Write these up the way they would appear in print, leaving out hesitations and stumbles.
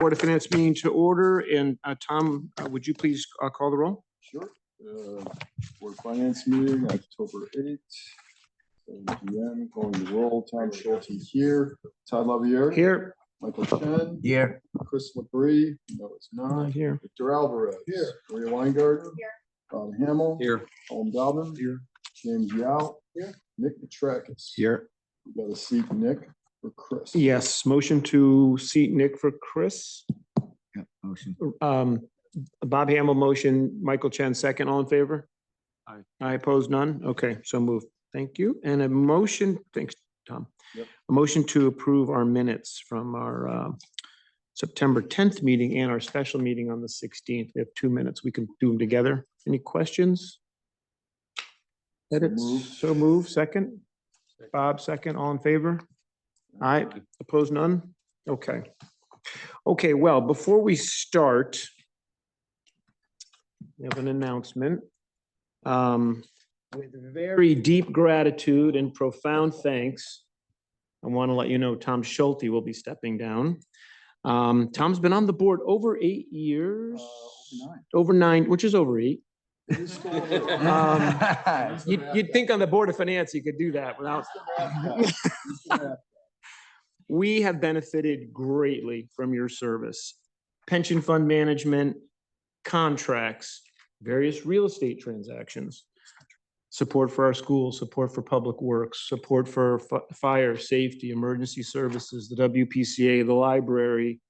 Board of Finance meeting to order, and Tom, would you please call the roll? Sure. Board of Finance meeting, October 8th, 7 p.m. Calling the roll. Tom Schulte here. Todd LaViere. Here. Michael Chen. Here. Chris Labrie. No, it's not. Here. Victor Alvarez. Here. Maria Weingarten. Here. Bob Hamill. Here. Colin Dobbin. Here. James Yao. Here. Nick Matrakis. Here. We got a seat, Nick, for Chris. Yes, motion to seat Nick for Chris. Yeah, motion. Bob Hamill motion, Michael Chen second. All in favor? Aye. I oppose none. Okay, so moved. Thank you. And a motion, thanks, Tom. Yep. A motion to approve our minutes from our September 10th meeting and our special meeting on the 16th. We have 2 minutes. We can do them together. Any questions? Edits? Move. So move. Second. Bob, second. All in favor? Aye. Opposed, none? Okay. Okay, well, before we start, we have an announcement. With very deep gratitude and profound thanks, I want to let you know Tom Schulte will be stepping down. Tom's been on the board over 8 years. Over 9, which is over 8. You'd think on the Board of Finance you could do that without. We have benefited greatly from your service. Pension fund management, contracts, various real estate transactions, support for our schools, support for public works, support for fire, safety, emergency services, the WPCA, the library,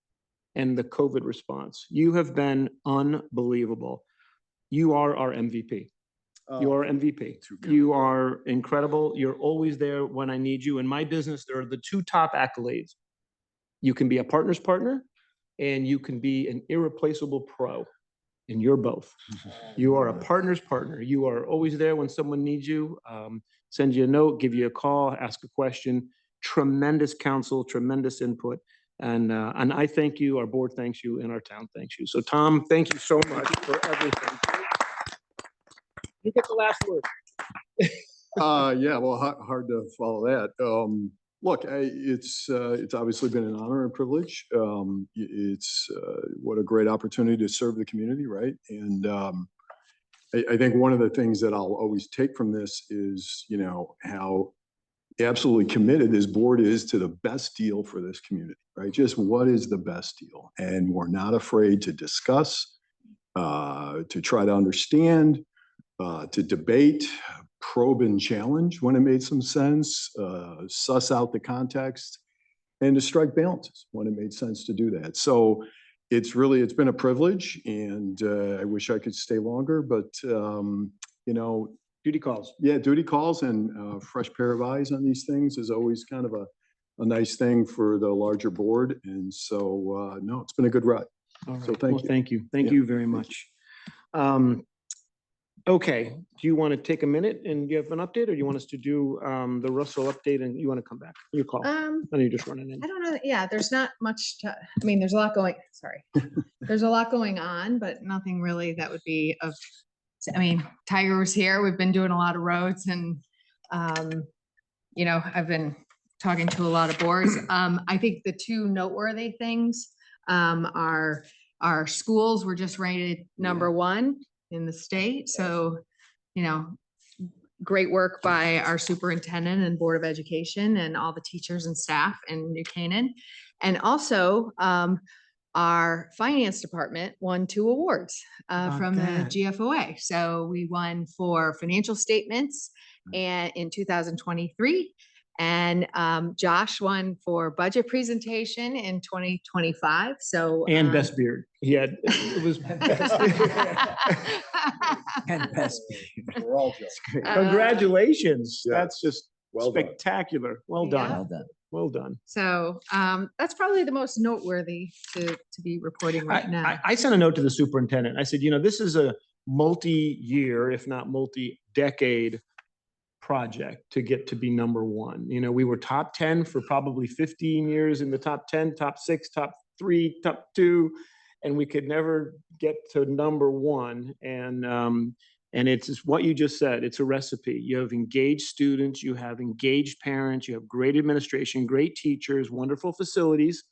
and the COVID response. You have been unbelievable. You are our MVP. You are MVP. You are incredible. You're always there when I need you. In my business, there are the 2 top accolades. You can be a partner's partner, and you can be an irreplaceable pro. And you're both. You are a partner's partner. You are always there when someone needs you. Send you a note, give you a call, ask a question. Tremendous counsel, tremendous input. And I thank you, our board thanks you, and our town thanks you. So Tom, thank you so much for everything. You get the last word. Yeah, well, hard to follow that. Look, it's obviously been an honor and privilege. It's what a great opportunity to serve the community, right? And I think one of the things that I'll always take from this is, you know, how absolutely committed this board is to the best deal for this community, right? Just what is the best deal? And we're not afraid to discuss, to try to understand, to debate, probe and challenge when it made some sense, suss out the context, and to strike balances when it made sense to do that. So it's been a privilege, and I wish I could stay longer, but you know, Duty calls. Yeah, duty calls, and a fresh pair of eyes on these things is always kind of a nice thing for the larger board. And so, no, it's been a good ride. All right. So thank you. Thank you. Thank you very much. Okay, do you want to take a minute and give an update, or do you want us to do the Russell update and you want to come back? Your call. I know you're just running in. I don't know. Yeah, there's not much to, I mean, there's a lot going, sorry. There's a lot going on, but nothing really that would be of, I mean, Tiger was here. We've been doing a lot of roads, and, you know, I've been talking to a lot of boards. I think the 2 noteworthy things are our schools were just rated #1 in the state. So, you know, great work by our superintendent and Board of Education and all the teachers and staff in New Canaan. And also, our finance department won 2 awards from the GFOA. So we won for financial statements and in 2023, and Josh won for budget presentation in 2025. So And best beard. He had, it was best And best. We're all just Congratulations. Yeah. That's just well done. spectacular. Well Yeah. done. Well done. Well done. So that's probably the most noteworthy to be reporting right now. I sent a note to the superintendent. I said, you know, this is a multi-year, if not multi-decade project to get to be #1. You know, we were top 10 for probably 15 years in the top 10, top 6, top 3, top 2, and we could never get to #1. And it's just what you just said. It's a recipe. You have engaged students, you have engaged parents, you have great administration, great teachers, wonderful facilities.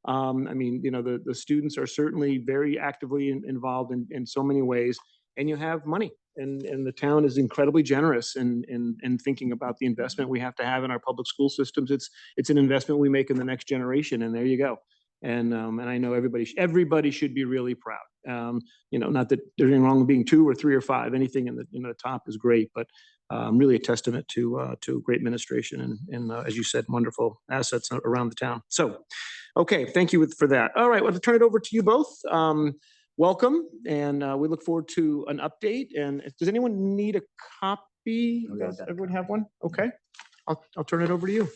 I mean, you know, the students are certainly very actively involved in so many ways, and you have money. And the town is incredibly generous in thinking about the investment we have to have in our public school systems. It's an investment we make in the next generation, and there you go. And I know everybody should be really proud. You know, not that there's anything wrong with being 2 or 3 or 5. Anything in the top is great, but really a testament to great administration and as you said, wonderful assets around the town. So, okay, thank you for that. All right, well, to turn it over to you both. Welcome, and we look forward to an update. And does anyone need a copy? Does everyone have one? Okay, I'll turn it over to you.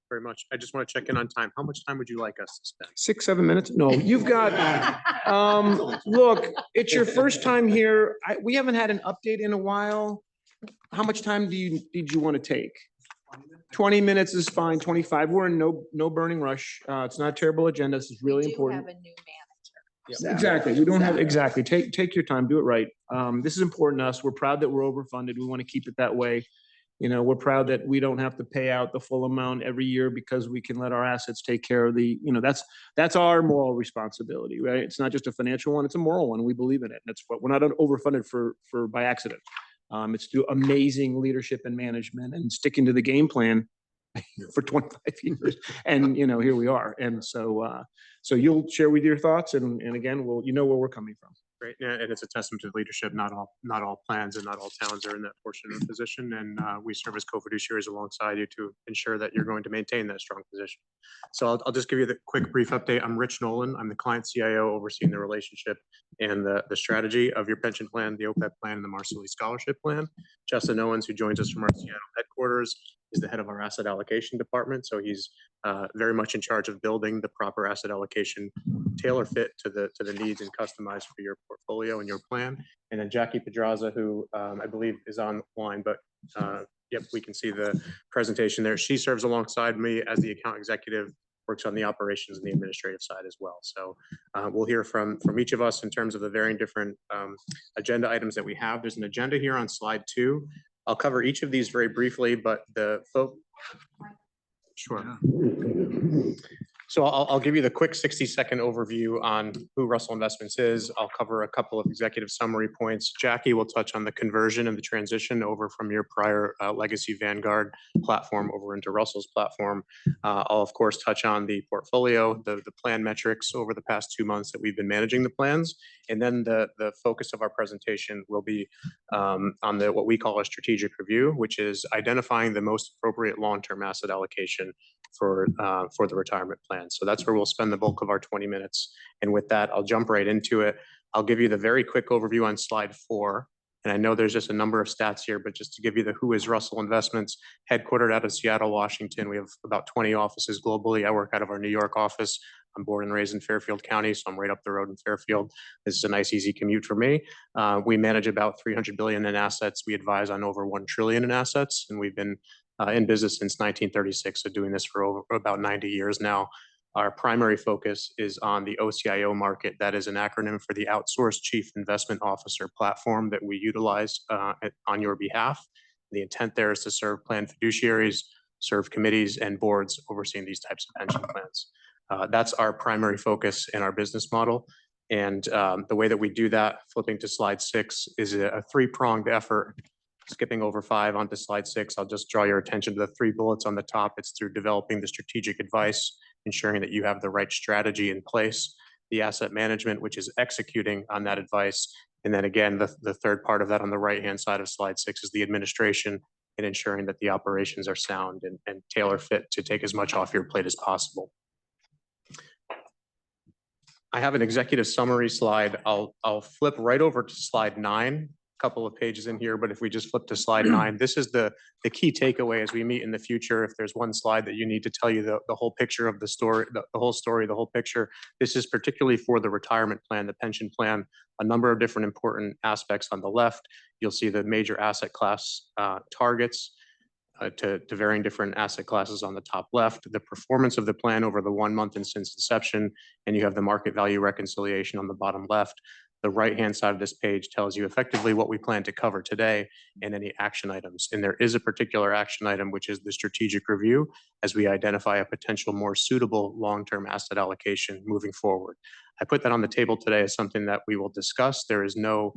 Very much. I just want to check in on time. How much time would you like us to spend? 6, 7 minutes? No, you've got, look, it's your first time here. We haven't had an update in a while. How much time did you want to take? 20 minutes is fine, 25. We're in no burning rush. It's not a terrible agenda. This is really important. We do have a new manager. Exactly. We don't have, exactly. Take your time, do it right. This is important to us. We're proud that we're overfunded. We want to keep it that way. You know, we're proud that we don't have to pay out the full amount every year because we can let our assets take care of the, you know, that's our moral responsibility, right? It's not just a financial one, it's a moral one. We believe in it. That's what we're not overfunded for by accident. It's through amazing leadership and management and sticking to the game plan for 25 years. And, you know, here we are. And so, so you'll share with your thoughts. And again, you know where we're coming from. Great. Yeah, and it's a testament to leadership. Not all plans and not all towns are in that fortunate position. And we serve as co-fiduciaries alongside you to ensure that you're going to maintain that strong position. So I'll just give you the quick brief update. I'm Rich Nolan. I'm the client CIO overseeing the relationship and the strategy of your pension plan, the OPEB plan, and the Marcelli Scholarship Plan. Justin Owens, who joins us from our Seattle headquarters, is the head of our asset allocation department. So he's very much in charge of building the proper asset allocation, tailor fit to the needs and customized for your portfolio and your plan. And then Jackie Pedraza, who I believe is online, but yep, we can see the presentation there. She serves alongside me as the account executive, works on the operations and the administrative side as well. So we'll hear from each of us in terms of the varying different agenda items that we have. There's an agenda here on slide 2. I'll cover each of these very briefly, but sure. So I'll give you the quick 60-second overview on who Russell Investments is. I'll cover a couple of executive summary points. Jackie will touch on the conversion and the transition over from your prior legacy Vanguard platform over into Russell's platform. I'll of course touch on the portfolio, the plan metrics over the past 2 months that we've been managing the plans. And then the focus of our presentation will be on what we call a strategic review, which is identifying the most appropriate long-term asset allocation for the retirement plan. So that's where we'll spend the bulk of our 20 minutes. And with that, I'll jump right into it. I'll give you the very quick overview on slide 4. And I know there's just a number of stats here, but just to give you the who is Russell Investments, headquartered out of Seattle, Washington. We have about 20 offices globally. I work out of our New York office. I'm born and raised in Fairfield County, so I'm right up the road in Fairfield. This is a nice, easy commute for me. We manage about $300 billion in assets. We advise on over $1 trillion in assets, and we've been in business since 1936, so doing this for about 90 years now. Our primary focus is on the OCIO market. That is an acronym for the Outsourced Chief Investment Officer platform that we utilize on your behalf. The intent there is to serve plan fiduciaries, serve committees and boards overseeing these types of pension plans. That's our primary focus in our business model. And the way that we do that, flipping to slide 6, is a 3-pronged effort. Skipping over 5 onto slide 6, I'll just draw your attention to the 3 bullets on the top. It's through developing the strategic advice, ensuring that you have the right strategy in place, the asset management, which is executing on that advice. And then again, the third part of that on the right-hand side of slide 6 is the administration and ensuring that the operations are sound and tailor fit to take as much off your plate as possible. I have an executive summary slide. I'll flip right over to slide 9. Couple of pages in here, but if we just flip to slide 9, this is the key takeaway as we meet in the future. If there's one slide that you need to tell you the whole picture of the story, the whole story, the whole picture, this is particularly for the retirement plan, the pension plan, a number of different important aspects on the left. You'll see the major asset class targets to varying different asset classes on the top left, the performance of the plan over the 1 month and since inception, and you have the market value reconciliation on the bottom left. The right-hand side of this page tells you effectively what we plan to cover today and any action items. And there is a particular action item, which is the strategic review, as we identify a potential more suitable long-term asset allocation moving forward. I put that on the table today as something that we will discuss. There is no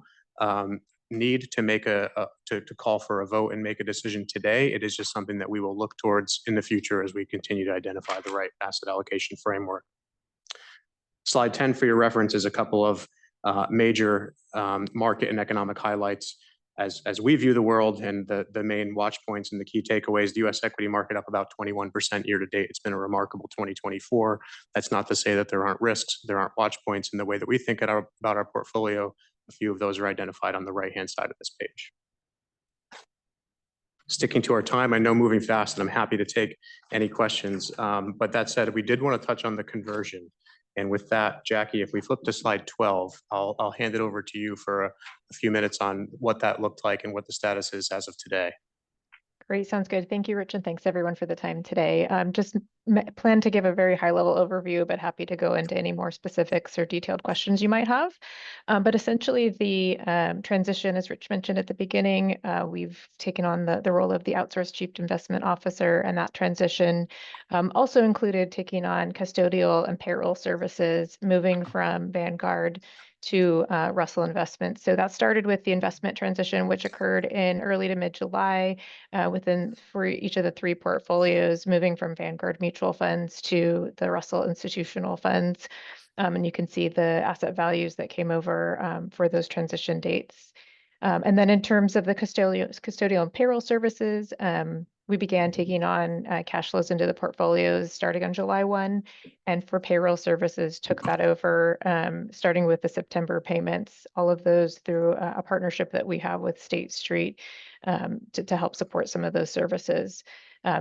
need to make to call for a vote and make a decision today. It is just something that we will look towards in the future as we continue to identify the right asset allocation framework. Slide 10 for your reference is a couple of major market and economic highlights as we view the world, and the main watch points and the key takeaways. The U.S. equity market up about 21% year to date. It's been a remarkable 2024. That's not to say that there aren't risks, there aren't watch points in the way that we think about our portfolio. A few of those are identified on the right-hand side of this page. Sticking to our time, I know moving fast, and I'm happy to take any questions. But that said, we did want to touch on the conversion. And with that, Jackie, if we flip to slide 12, I'll hand it over to you for a few minutes on what that looked like and what the status is as of today. Great, sounds good. Thank you, Rich, and thanks everyone for the time today. Just plan to give a very high-level overview, but happy to go into any more specifics or detailed questions you might have. But essentially, the transition, as Rich mentioned at the beginning, we've taken on the role of the outsourced chief investment officer, and that transition also included taking on custodial and payroll services, moving from Vanguard to Russell Investments. So that started with the investment transition, which occurred in early to mid-July for each of the three portfolios, moving from Vanguard mutual funds to the Russell institutional funds. And you can see the asset values that came over for those transition dates. And then in terms of the custodial and payroll services, we began taking on cash flows into the portfolios starting on July 1, and for payroll services took that over starting with the September payments, all of those through a partnership that we have with State Street to help support some of those services.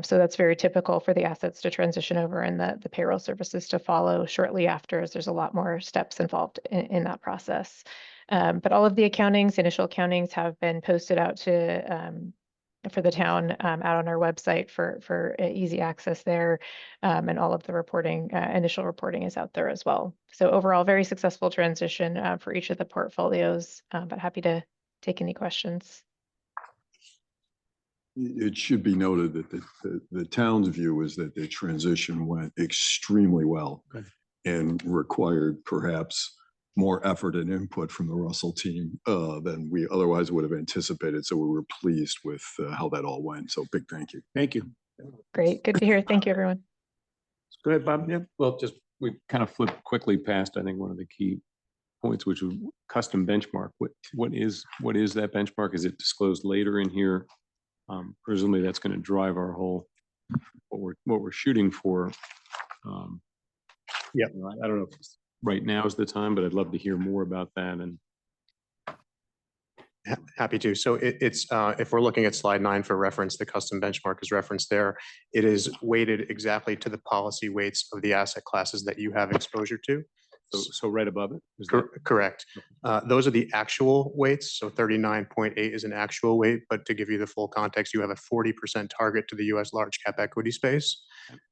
So that's very typical for the assets to transition over and the payroll services to follow shortly after, as there's a lot more steps involved in that process. But all of the initial accountings have been posted out for the town out on our website for easy access there. And all of the reporting, initial reporting is out there as well. So overall, very successful transition for each of the portfolios, but happy to take any questions. It should be noted that the town's view is that the transition went extremely well and required perhaps more effort and input from the Russell team than we otherwise would have anticipated. So we were pleased with how that all went. So big thank you. Thank you. Great, good to hear. Thank you, everyone. Go ahead, Bob. Yeah. Well, we kind of flipped quickly past, I think, one of the key points, which was custom benchmark. What is that benchmark? Is it disclosed later in here? Presumably that's going to drive our whole, what we're shooting for. Yeah. I don't know if right now is the time, but I'd love to hear more about that. And happy to. So it's if we're looking at slide 9 for reference, the custom benchmark is referenced there. It is weighted exactly to the policy weights of the asset classes that you have exposure to. so right above it. Correct. Those are the actual weights. So 39.8 is an actual weight, but to give you the full context, you have a 40% target to the US large cap equity space.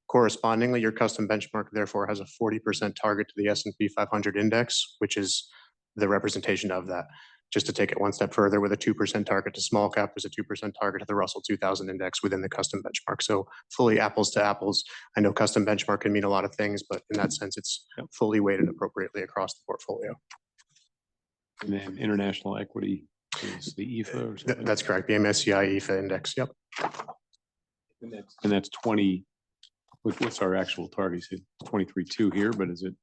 Correspondingly, your custom benchmark therefore has a 40% target to the S&P 500 index, which is the representation of that. Just to take it one step further, with a 2% target to small cap, there's a 2% target to the Russell 2000 index within the custom benchmark. So fully apples to apples. I know custom benchmark can mean a lot of things, but in that sense, it's fully weighted appropriately across the portfolio. And then international equity is the EFA or something? That's correct. The MSCI EFA index. Yep. And that's 20. What's our actual target? You said 23.2 here, but is it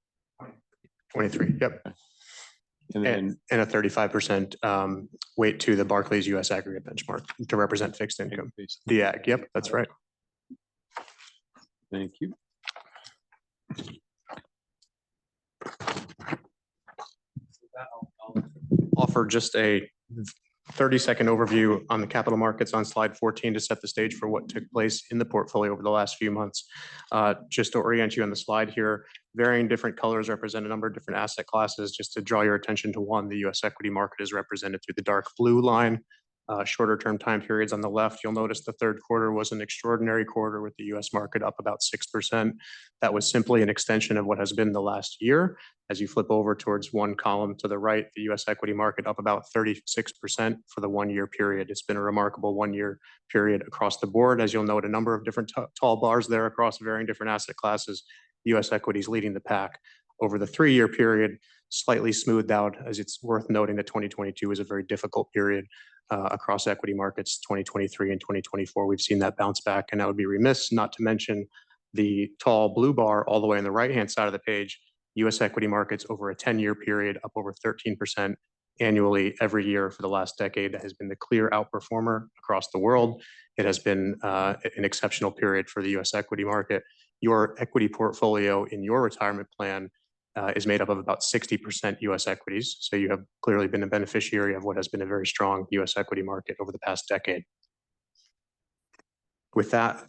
23? Yep. And then and a 35% weight to the Barclays US aggregate benchmark to represent fixed income. The ag. Yep, that's right. Thank you. Offer just a 30-second overview on the capital markets on slide 14 to set the stage for what took place in the portfolio over the last few months. Just to orient you on the slide here, varying different colors represent a number of different asset classes. Just to draw your attention to one, the US equity market is represented through the dark blue line. shorter term time periods on the left, you'll notice the third quarter was an extraordinary quarter with the US market up about 6%. That was simply an extension of what has been the last year. As you flip over towards one column to the right, the US equity market up about 36% for the 1 year period. It's been a remarkable 1 year period across the board. As you'll note, a number of different tall bars there across varying different asset classes. US equities leading the pack. Over the 3 year period, slightly smoothed out, as it's worth noting that 2022 was a very difficult period across equity markets. 2023 and 2024, we've seen that bounce back, and I would be remiss not to mention the tall blue bar all the way on the right-hand side of the page. US equity markets over a 10-year period up over 13% annually every year for the last decade. That has been the clear outperformer across the world. It has been an exceptional period for the US equity market. Your equity portfolio in your retirement plan is made up of about 60% US equities. So you have clearly been a beneficiary of what has been a very strong US equity market over the past decade. With that,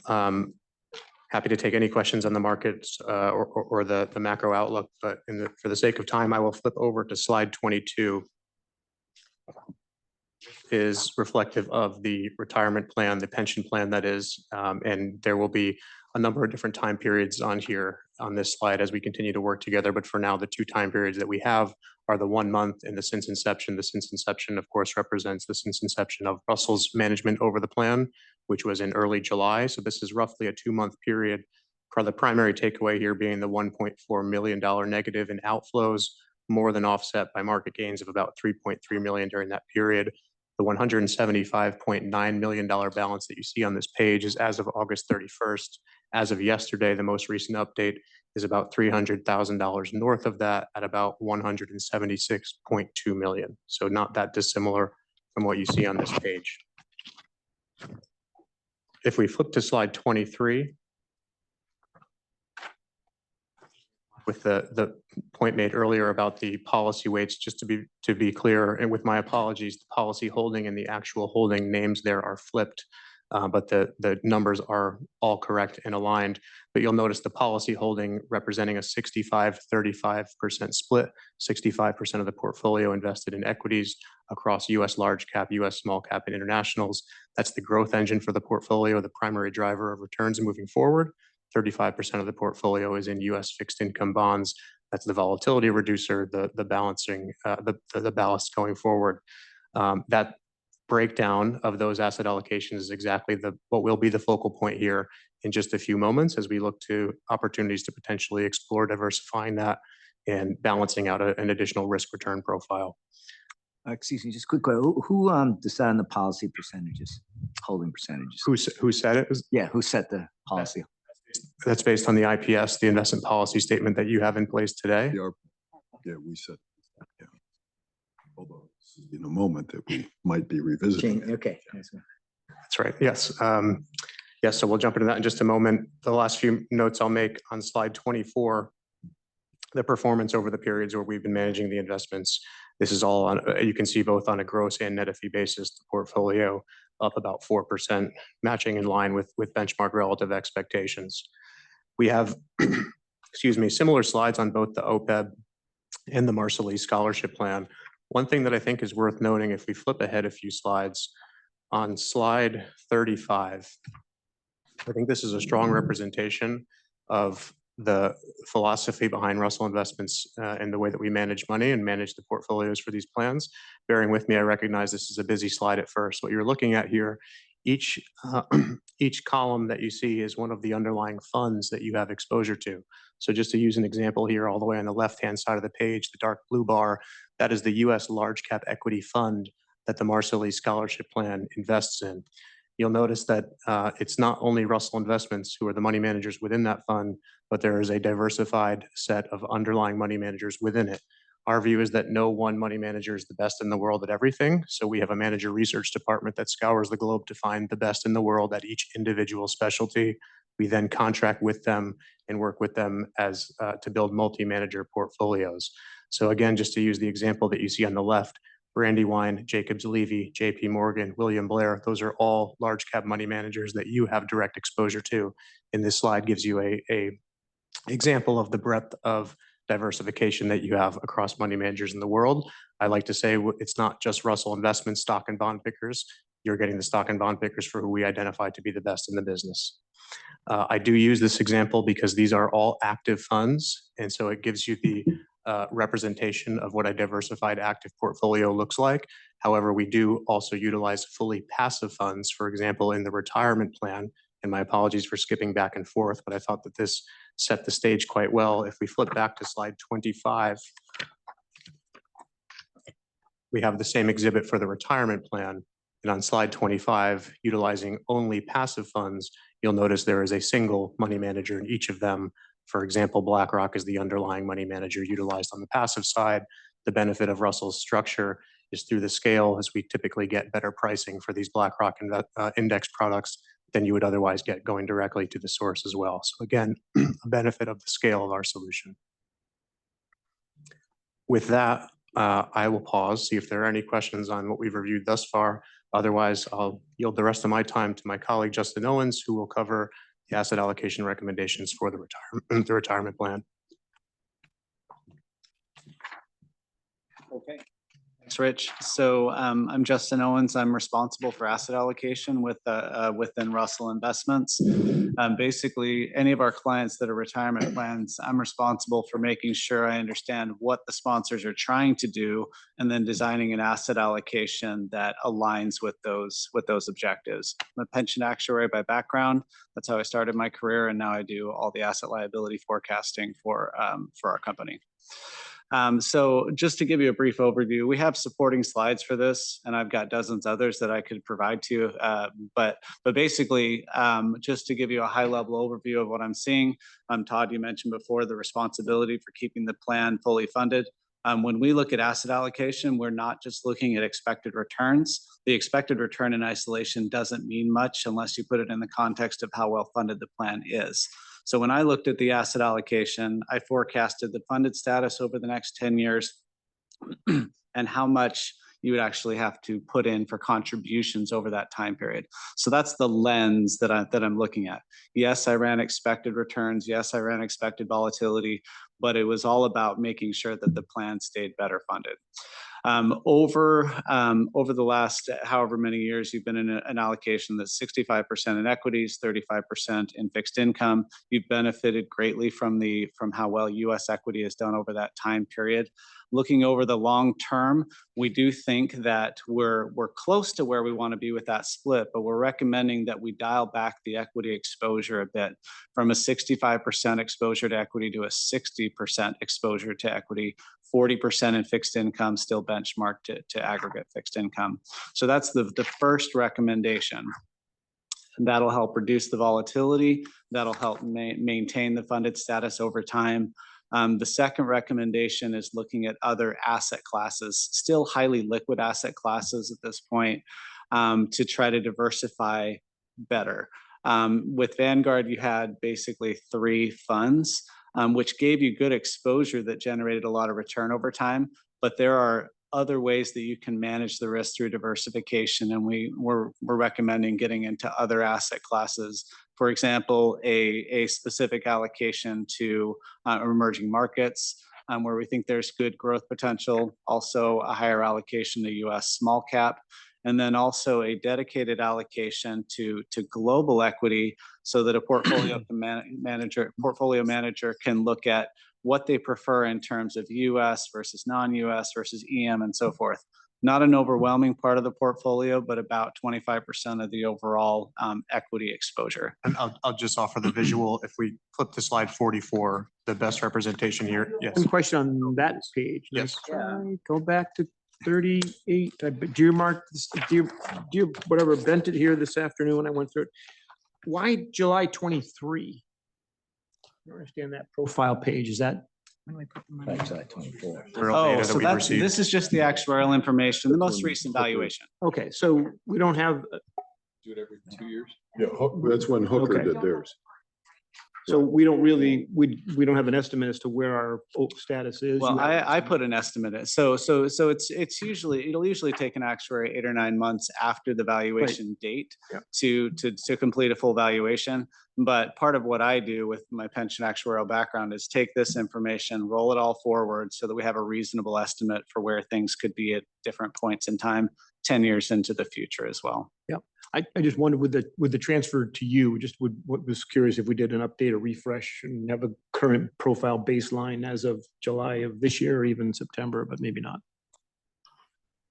happy to take any questions on the markets or the macro outlook, but for the sake of time, I will flip over to slide 22. Is reflective of the retirement plan, the pension plan that is, and there will be a number of different time periods on here on this slide as we continue to work together. But for now, the 2 time periods that we have are the 1 month and the since inception. The since inception, of course, represents the since inception of Russell's management over the plan, which was in early July. So this is roughly a 2-month period. For the primary takeaway here being the $1.4 million negative in outflows, more than offset by market gains of about $3.3 million during that period. The $175.9 million balance that you see on this page is as of August 31st. As of yesterday, the most recent update is about $300,000 north of that at about $176.2 million. So not that dissimilar from what you see on this page. If we flip to slide 23, with the point made earlier about the policy weights, just to be clear, and with my apologies, the policy holding and the actual holding names there are flipped, but the numbers are all correct and aligned. But you'll notice the policy holding representing a 65-35% split, 65% of the portfolio invested in equities across US large cap, US small cap, and internationals. That's the growth engine for the portfolio, the primary driver of returns moving forward. 35% of the portfolio is in US fixed income bonds. That's the volatility reducer, the balancing, the ballast going forward. That breakdown of those asset allocations is exactly what will be the focal point here in just a few moments as we look to opportunities to potentially explore diversifying that and balancing out an additional risk return profile. Excuse me, just quick question. Who decided on the policy percentages, holding percentages? Who said it? Yeah, who set the policy? That's based on the IPS, the investment policy statement that you have in place today. Yeah, we said, yeah. Although in a moment that we might be revisiting. Okay. That's right. Yes. Yes. So we'll jump into that in just a moment. The last few notes I'll make on slide 24, the performance over the periods where we've been managing the investments. This is all on, you can see both on a gross and net of fee basis, the portfolio up about 4%, matching in line with benchmark relative expectations. We have, excuse me, similar slides on both the OPEB and the Marshallese Scholarship Plan. One thing that I think is worth noting, if we flip ahead a few slides, on slide 35, I think this is a strong representation of the philosophy behind Russell Investments and the way that we manage money and manage the portfolios for these plans. Bearing with me, I recognize this is a busy slide at first. What you're looking at here, each column that you see is one of the underlying funds that you have exposure to. So just to use an example here, all the way on the left-hand side of the page, the dark blue bar, that is the US large cap equity fund that the Marshallese Scholarship Plan invests in. You'll notice that it's not only Russell Investments who are the money managers within that fund, but there is a diversified set of underlying money managers within it. Our view is that no one money manager is the best in the world at everything. So we have a manager research department that scours the globe to find the best in the world at each individual specialty. We then contract with them and work with them as to build multi-manager portfolios. So again, just to use the example that you see on the left, Brandywine, Jacobs Levy, JP Morgan, William Blair, those are all large cap money managers that you have direct exposure to. And this slide gives you a example of the breadth of diversification that you have across money managers in the world. I like to say it's not just Russell Investments stock and bond pickers. you're getting the stock and bond pickers for who we identify to be the best in the business. I do use this example because these are all active funds, and so it gives you the representation of what a diversified active portfolio looks like. However, we do also utilize fully passive funds, for example, in the retirement plan. And my apologies for skipping back and forth, but I thought that this set the stage quite well. If we flip back to slide 25, we have the same exhibit for the retirement plan. And on slide 25, utilizing only passive funds, you'll notice there is a single money manager in each of them. For example, BlackRock is the underlying money manager utilized on the passive side. The benefit of Russell's structure is through the scale, as we typically get better pricing for these BlackRock index products than you would otherwise get going directly to the source as well. So again, a benefit of the scale of our solution. With that, I will pause, see if there are any questions on what we've reviewed thus far. Otherwise, I'll yield the rest of my time to my colleague, Justin Owens, who will cover the asset allocation recommendations for the retirement plan. Okay, thanks, Rich. So I'm Justin Owens. I'm responsible for asset allocation within Russell Investments. Basically, any of our clients that are retirement plans, I'm responsible for making sure I understand what the sponsors are trying to do, and then designing an asset allocation that aligns with those objectives. I'm a pension actuary by background. That's how I started my career, and now I do all the asset liability forecasting for our company. So just to give you a brief overview, we have supporting slides for this, and I've got dozens others that I could provide to you. But basically, just to give you a high-level overview of what I'm seeing, Todd, you mentioned before the responsibility for keeping the plan fully funded. When we look at asset allocation, we're not just looking at expected returns. The expected return in isolation doesn't mean much unless you put it in the context of how well funded the plan is. So when I looked at the asset allocation, I forecasted the funded status over the next 10 years and how much you would actually have to put in for contributions over that time period. So that's the lens that I'm looking at. Yes, I ran expected returns. Yes, I ran expected volatility, but it was all about making sure that the plan stayed better funded. Over the last however many years, you've been in an allocation that's 65% in equities, 35% in fixed income. You've benefited greatly from how well U.S. equity has done over that time period. Looking over the long term, we do think that we're close to where we want to be with that split, but we're recommending that we dial back the equity exposure a bit from a 65% exposure to equity to a 60% exposure to equity, 40% in fixed income, still benchmarked to aggregate fixed income. So that's the first recommendation. That'll help reduce the volatility. That'll help maintain the funded status over time. The second recommendation is looking at other asset classes, still highly liquid asset classes at this point, to try to diversify better. With Vanguard, you had basically 3 funds, which gave you good exposure that generated a lot of return over time. But there are other ways that you can manage the risk through diversification, and we're recommending getting into other asset classes. For example, a specific allocation to emerging markets, where we think there's good growth potential. Also, a higher allocation to U.S. small cap, and then also a dedicated allocation to global equity, so that a portfolio manager can look at what they prefer in terms of U.S. versus non-U.S. versus EM and so forth. Not an overwhelming part of the portfolio, but about 25% of the overall equity exposure. And I'll just offer the visual. If we flip to slide 44, the best representation here. Yes. One question on that page. Yes. Go back to 38. Do you mark this, do you whatever bent it here this afternoon when I went through it? Why July 23? I don't understand that profile page. Is that? Right, July 24. Real data that So we received. this is just the actuarial information, the most recent valuation. Okay, so we don't have, Do it every 2 years? Yeah, that's when Hooker Okay. did theirs. So we don't really, we don't have an estimate as to where our status is. Well, You have an I estimate? put an estimate in. So it's usually, it'll usually take an actuary 8 or 9 months after the valuation date Yeah. to complete a full valuation. But part of what I do with my pension actuarial background is take this information, roll it all forward so that we have a reasonable estimate for where things could be at different points in time, 10 years into the future as well. I just wondered with the transfer to you, was curious if we did an update, a refresh and have a current profile baseline as of July of this year or even September, but maybe not.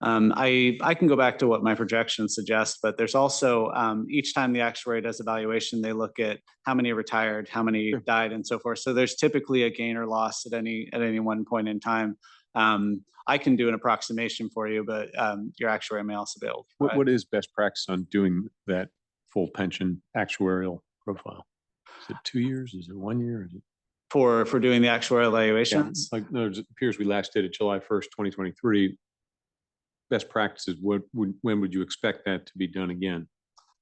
I can go back to what my projections suggest, but there's also, each time the actuary does evaluation, they look at how many retired, how many died and so forth. So there's typically a gain or loss at any one point in time. I can do an approximation for you, but your actuary may also be able to provide. What is best practice on doing that full pension actuarial profile? Is it 2 years? Is it 1 year? Is it? For doing the actuarial evaluations? Like, no, it appears we last did it July 1st, 2023. Best practices, when would you expect that to be done again?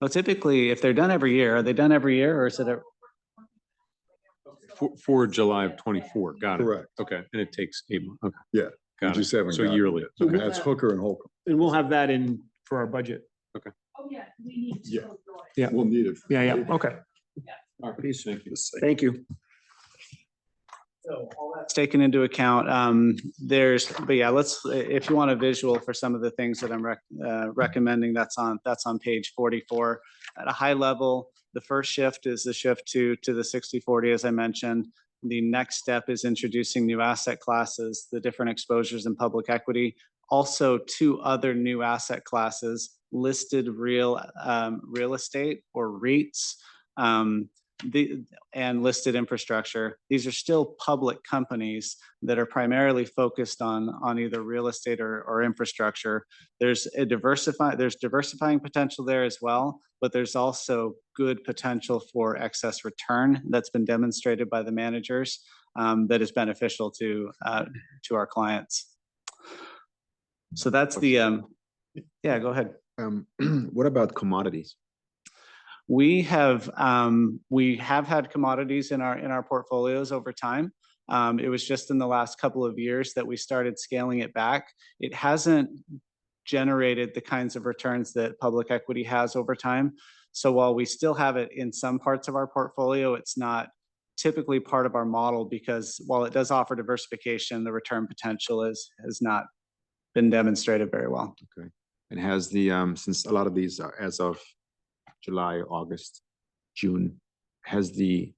Well, typically, if they're done every year, are they done every year or is it? For July of 24, got it. Correct. Okay, and it takes 8 months, okay. Yeah, we Got it. just haven't. So gotten it yearly. yet. So Okay. that's Hooker and Holcomb. And we'll have that in for our budget. Oh, yeah, we need to. Yeah. go through it. Yeah. We'll need it. Yeah, okay. Please, thank you. Thank you. So all that's taken into account. But yeah, if you want a visual for some of the things that I'm recommending, that's on page 44. At a high level, the first shift is the shift to the 60/40, as I mentioned. The next step is introducing new asset classes, the different exposures in public equity. Also, 2 other new asset classes, listed real estate or REITs, and listed infrastructure. These are still public companies that are primarily focused on either real estate or infrastructure. There's diversifying potential there as well, but there's also good potential for excess return that's been demonstrated by the managers, that is beneficial to our clients. So that's the, yeah, go ahead. What about commodities? We have had commodities in our portfolios over time. It was just in the last couple of years that we started scaling it back. It hasn't generated the kinds of returns that public equity has over time. So while we still have it in some parts of our portfolio, it's not typically part of our model because while it does offer diversification, the return potential has not been demonstrated very well. Okay. And has the, since a lot of these are as of July, August, June, has the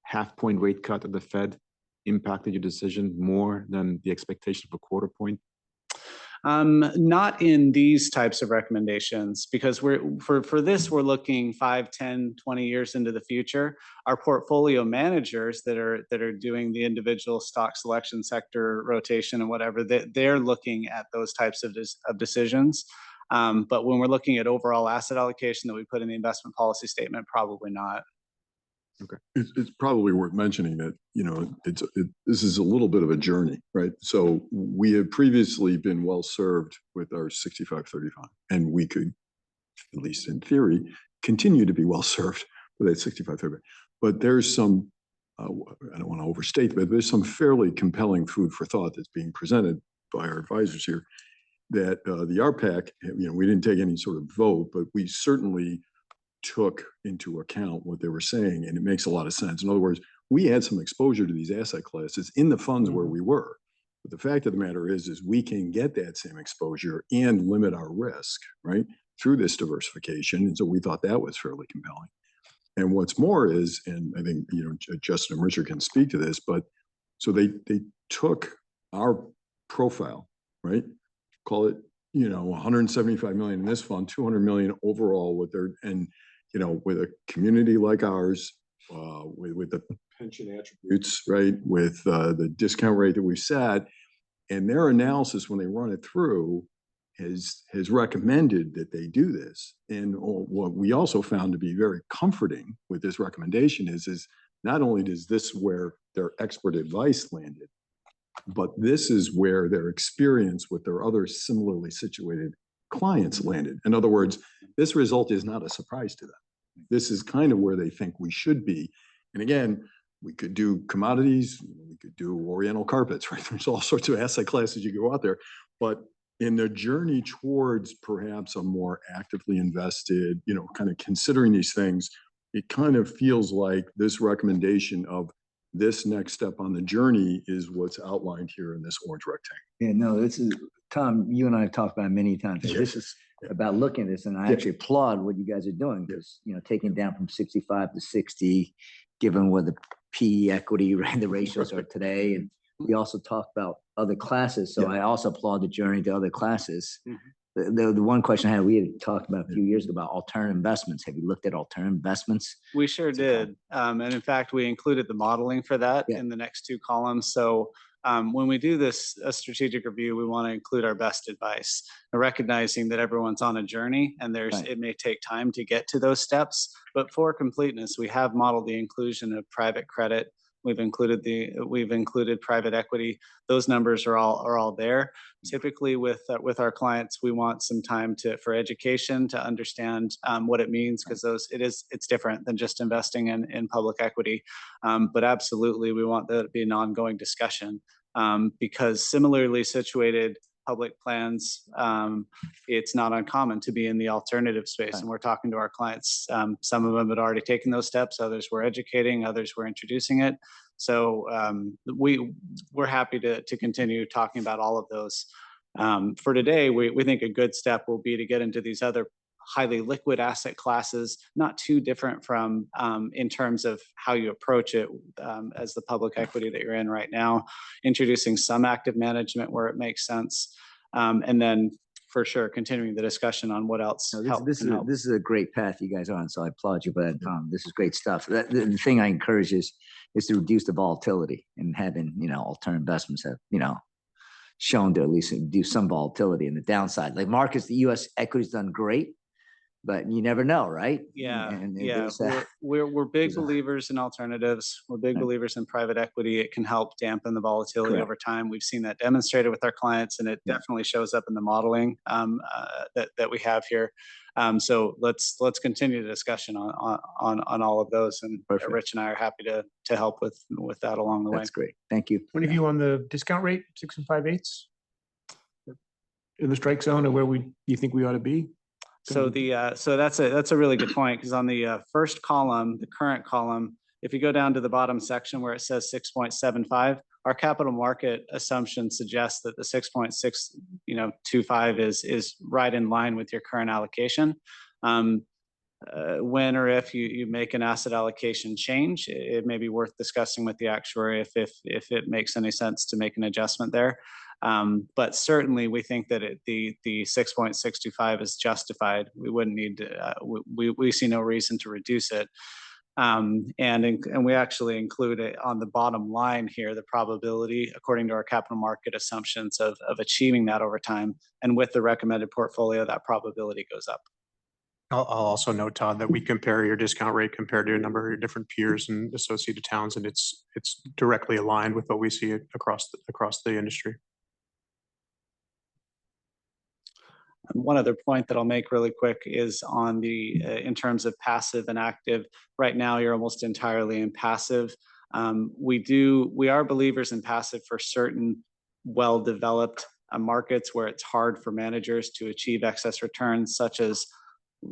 half-point rate cut of the Fed impacted your decision more than the expectation of a quarter point? Not in these types of recommendations, because for this, we're looking 5, 10, 20 years into the future. Our portfolio managers that are doing the individual stock selection, sector rotation and whatever, they're looking at those types of decisions. But when we're looking at overall asset allocation that we put in the investment policy statement, probably not. Okay. It's probably worth mentioning that, you know, this is a little bit of a journey, right? So we have previously been well served with our 65/35, and we could, at least in theory, continue to be well served with that 65/35. But there's some, I don't want to overstate, but there's some fairly compelling food for thought that's being presented by our advisors here that the RPAC, you know, we didn't take any sort of vote, but we certainly took into account what they were saying, and it makes a lot of sense. In other words, we had some exposure to these asset classes in the funds where we were. But the fact of the matter is we can get that same exposure and limit our risk, right, through this diversification. And so we thought that was fairly compelling. And what's more is, and I think, you know, Justin and Richard can speak to this, but so they took our profile, right, call it, you know, 175 million in this fund, 200 million overall with their, and, you know, with a community like ours, with the pension attributes, right, with the discount rate that we set, and their analysis when they run it through has recommended that they do this. And what we also found to be very comforting with this recommendation is not only does this where their expert advice landed, but this is where their experience with their other similarly situated clients landed. In other words, this result is not a surprise to them. This is kind of where they think we should be. And again, we could do commodities, we could do Oriental carpets, right? There's all sorts of asset classes you go out there. But in the journey towards perhaps a more actively invested, kind of considering these things, it kind of feels like this recommendation of this next step on the journey is what's outlined here in this orange rectangle. Yeah, no, this is, Tom, you and I have talked about it many times. Yeah. This is about looking at this, and I Yeah. actually applaud what you guys are doing, because, taking down from 65 to 60, given where the P equity the ratios are today. And we also talked about other classes. So Yeah. I also applaud the journey to other classes. Mhm. The one question I had, we had talked about a few years ago about alternative investments. Have you looked at alternative investments? We sure did. And in fact, we included the modeling for that Yeah. in the next two columns. So when we do this, a strategic review, we want to include our best advice, recognizing that everyone's on a journey and Right. it may take time to get to those steps. But for completeness, we have modeled the inclusion of private credit. We've included private equity. Those numbers are all there. Typically with our clients, we want some time for education to understand what it means, because it's different than just investing in public equity. But absolutely, we want that to be an ongoing discussion, because similarly situated public plans, it's not uncommon to be in the alternative space. And we're talking to our clients. Some of them had already taken those steps. Others were educating. Others were introducing it. So we're happy to continue talking about all of those. For today, we think a good step will be to get into these other highly liquid asset classes, not too different from in terms of how you approach it as the public equity that you're in right now, introducing some active management where it makes sense. And then for sure, continuing the discussion on what else No, help this can help. is a great path you guys are on, so I applaud you for that, Tom. This is great stuff. The thing I encourage is to reduce the volatility, and having, alternative investments have, shown to at least reduce some volatility in the downside. Like markets, the US equity's done great, but you never know, right? Yeah, And yeah. there's that. We're big there's a- believers in alternatives. We're big Right. believers in private equity. It can help dampen the volatility Correct. over time. We've seen that demonstrated with our clients, and it Yeah. definitely shows up in the modeling that we have here. So let's continue the discussion on all of those. And Perfect. Rich and I are happy to help with that along the way. That's great. Thank you. Point of view on the discount rate, 6 5/8? In the strike zone, or where you think we ought to be? So so that's a really good point, because on the first column, the current column, if you go down to the bottom section where it says 6.75, our capital market assumption suggests that the 6.625 is right in line with your current allocation. When or if you make an asset allocation change, it may be worth discussing with the actuary if it makes any sense to make an adjustment there. But certainly we think that the 6.625 is justified. We wouldn't need to, we see no reason to reduce it. And we actually include it on the bottom line here, the probability according to our capital market assumptions of achieving that over time. And with the recommended portfolio, that probability goes up. I'll also note, Todd, that we compare your discount rate compared to a number of your different peers and associated towns, and it's directly aligned with what we see across the industry. One other point that I'll make really quick is on the in terms of passive and active. Right now, you're almost entirely in passive. We are believers in passive for certain well-developed markets where it's hard for managers to achieve excess returns, such as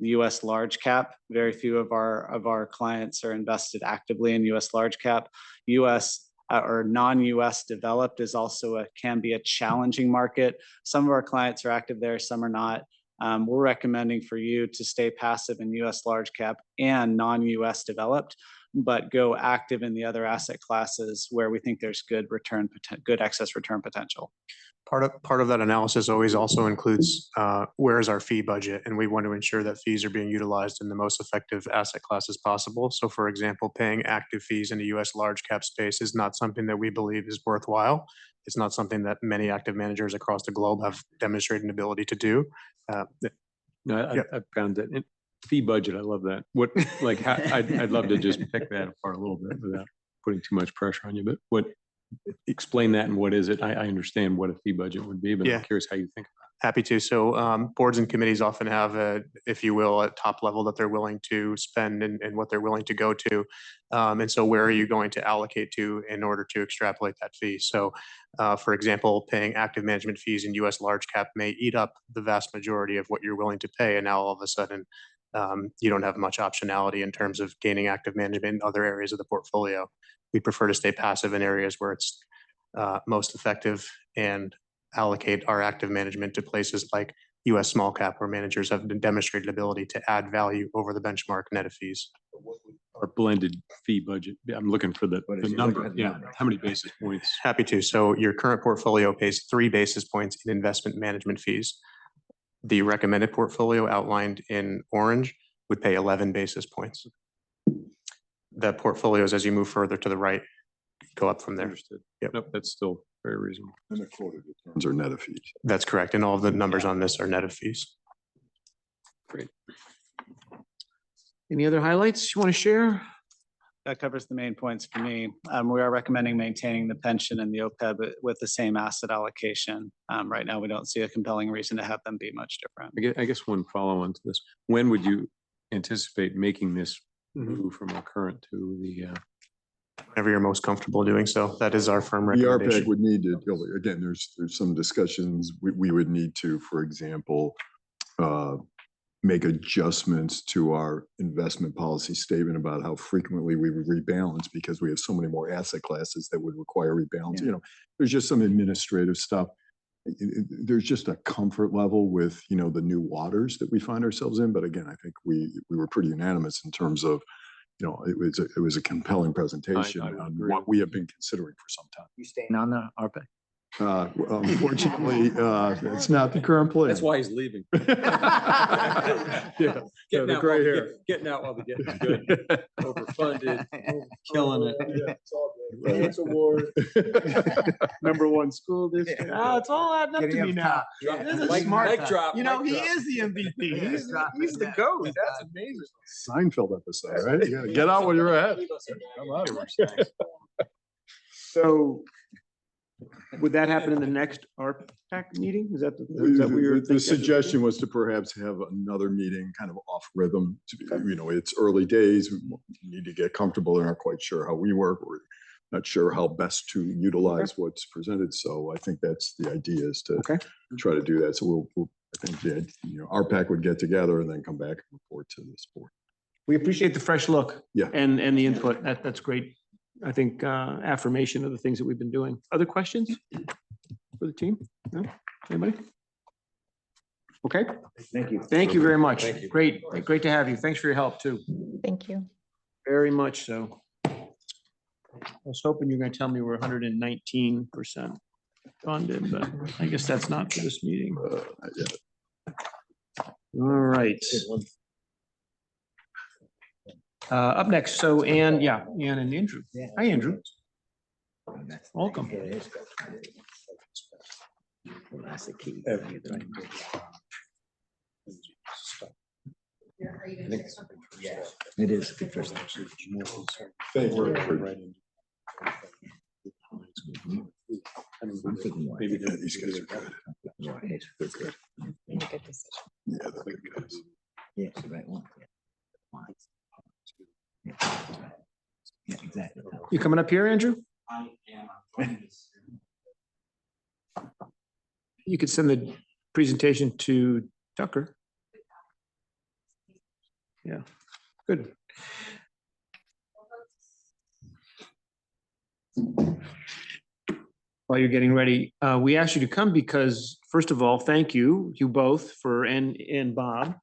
U.S. large cap. Very few of our clients are invested actively in U.S. large cap. U.S. or non-U.S. developed is also can be a challenging market. Some of our clients are active there, some are not. We're recommending for you to stay passive in U.S. large cap and non-U.S. developed, but go active in the other asset classes where we think there's good excess return potential. Part of that analysis always also includes where is our fee budget, and we want to ensure that fees are being utilized in the most effective asset classes possible. So for example, paying active fees in the US large cap space is not something that we believe is worthwhile. It's not something that many active managers across the globe have demonstrated an ability to do. No, I found that fee budget. I love that. I'd love to just pick that apart a little bit without putting too much pressure on you. But explain that and what is it? I understand what a fee budget would be, but I'm Yeah. curious how you think. Happy to. So boards and committees often have a, if you will, a top level that they're willing to spend and what they're willing to go to. And so where are you going to allocate to in order to extrapolate that fee? So for example, paying active management fees in US large cap may eat up the vast majority of what you're willing to pay. And now all of a sudden, you don't have much optionality in terms of gaining active management in other areas of the portfolio. We prefer to stay passive in areas where it's most effective and allocate our active management to places like US small cap, where managers have been demonstrated ability to add value over the benchmark net of fees. Our blended fee budget. I'm looking for the What is it? number. Look at the Yeah. number. How many basis points? Happy to. So your current portfolio pays 3 basis points in investment management fees. The recommended portfolio outlined in orange would pay 11 basis points. The portfolios, as you move further to the right, go up from there. Understood. Yep. Nope, that's still very reasonable. And the quoted returns are net of fees. That's correct. And all of the numbers on this are net of fees. Any other highlights you want to share? That covers the main points for me. We are recommending maintaining the pension and the OPEB with the same asset allocation. Right now, we don't see a compelling reason to have them be much different. I guess one follow on to this. When would you anticipate making this move from our current to the, Whenever you're most comfortable doing so, that is our firm The RPAC recommendation. would need to, again, there's some discussions, we would need to, for example, make adjustments to our investment policy statement about how frequently we would rebalance because we have so many more asset classes that would require rebalance. Yeah. You know, there's just some administrative stuff. There's just a comfort level with, the new waters that we find ourselves in. But again, I think we were pretty unanimous in terms of, it was a compelling presentation on agree. what we have been considering for some time. You staying on the ARPA? Unfortunately, it's not the current plan. that's why he's leaving. Yeah, the gray hair. Getting out while the getting's good. Overfunded, killing it. Grants award. Number 1 school district. Oh, it's all adding up to me now. This is smart. You know, he is the MVP. He's the GOAT. That's amazing. Seinfeld episode, right? You gotta get out when you're ahead. Come out of here. So would that happen in the next RPAC meeting? Is that what you're The thinking? suggestion was to perhaps have another meeting kind of off rhythm. It's early days. We need to get comfortable and aren't quite sure how we work. We're not sure how best to utilize what's presented. So I think that's the idea, is to try to do that. So I think RPAC would get together and then come back and report to this board. We appreciate the fresh look. Yeah. And the input. That's great. I think affirmation of the things that we've been doing. Other questions for the team? No? Anybody? Okay. Thank you. Thank you very much. Thank you. Great to have you. Thanks for your help too. Thank you. Very much so. I was hoping you were going to tell me we're 119% funded, but I guess that's not for this meeting. All right. Up next, so Ann and Andrew. Hi, Andrew. Welcome. That's the key. It is a good first. Thank you. I'm thinking more. Maybe These guys are good. Yeah, it's good. Yeah, they're good guys. Yeah, it's the right one. Yeah. Yeah, exactly. You coming up here, Andrew? You could send the presentation to Tucker. Yeah, good. While you're getting ready, we asked you to come because, first of all, thank you both and Bob,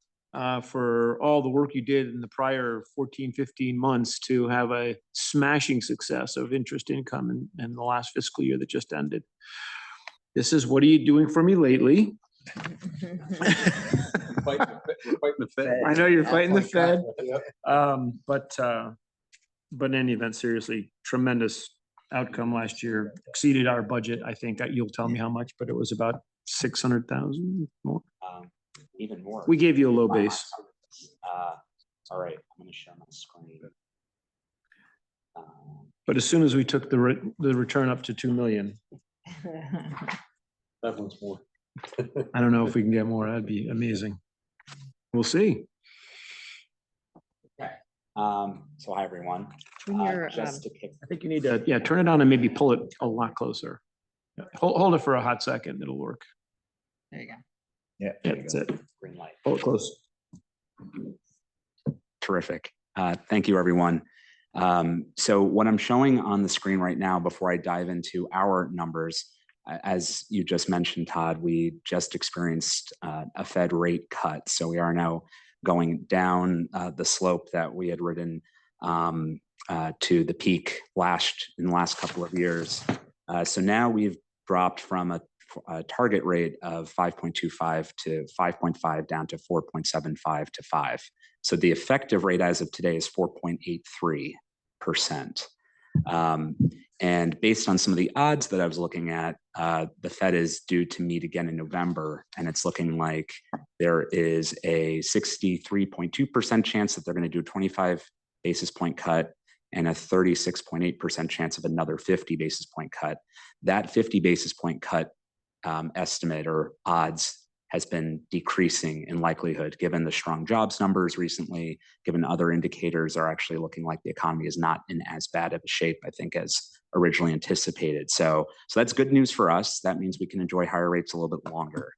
for all the work you did in the prior 14, 15 months to have a smashing success of interest income in the last fiscal year that just ended. This is, what are you doing for me lately? I know you're fighting the Fed. But in any event, seriously, tremendous outcome last year, exceeded our budget. I think that you'll tell me how much, but it was about 600,000 more. Even more. We gave you a low base. All right, I'm gonna share my screen. But as soon as we took the return up to 2 million, That one's more. I don't know if we can get more. That'd be amazing. We'll see. So hi, everyone. Turn your, Just to kick, I think you need to, yeah, turn it on and maybe pull it a lot closer. Yeah, hold it for a hot second. It'll work. There you go. Yeah. Yeah, that's it. green light. Pull it close. Terrific. Thank you, everyone. So what I'm showing on the screen right now, before I dive into our numbers, as you just mentioned, Todd, we just experienced a Fed rate cut. So we are now going down the slope that we had ridden to the peak in the last couple of years. So now we've dropped from a target rate of 5.25 to 5.5 down to 4.75 to 5. So the effective rate as of today is 4.83%. And based on some of the odds that I was looking at, the Fed is due to meet again in November, and it's looking like there is a 63.2% chance that they're going to do a 25 basis point cut and a 36.8% chance of another 50 basis point cut. That 50 basis point cut estimate or odds has been decreasing in likelihood, given the strong jobs numbers recently, given other indicators are actually looking like the economy is not in as bad of a shape, I think, as originally anticipated. So that's good news for us. That means we can enjoy higher rates a little bit longer.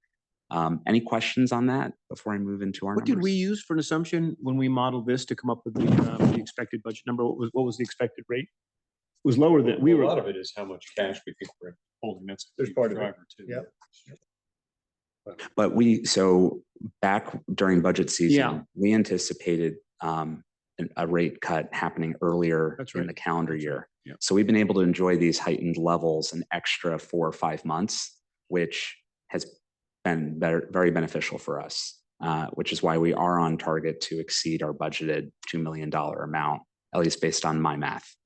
Any questions on that before I move into our What did we numbers? use for an assumption when we modeled this to come up with the expected budget number? What was the expected rate? It was lower than we A were. lot of it is how much cash we think we're holding. That's a There's huge part of it. driver too. Yep. But so back during budget season, Yeah. we anticipated a rate cut happening earlier That's in right. the calendar That's right. year. Yeah. So we've been able to enjoy these heightened levels an extra 4 or 5 months, which has been very beneficial for us, which is why we are on target to exceed our budgeted $2 million amount, at least based on my math,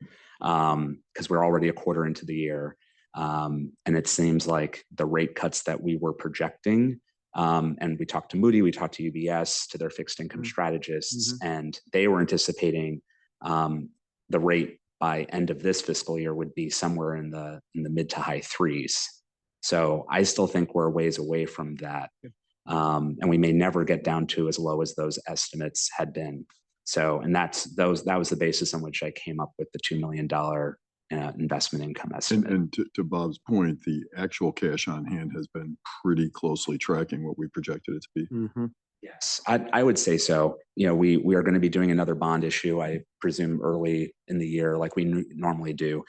because we're already a quarter into the year. And it seems like the rate cuts that we were projecting, and we talked to Moody, we talked to UBS, to their fixed income strategists, and they were anticipating the rate by end of this fiscal year would be somewhere in the mid to high threes. So I still think we're a ways away from that. And we may never get down to as low as those estimates had been. So, and that was the basis on which I came up with the $2 million investment income estimate. And to Bob's point, the actual cash on hand has been pretty closely tracking what we projected it to be. Mhm. Yes, I would say so. You know, we are going to be doing another bond issue, I presume, early in the year, like we normally do,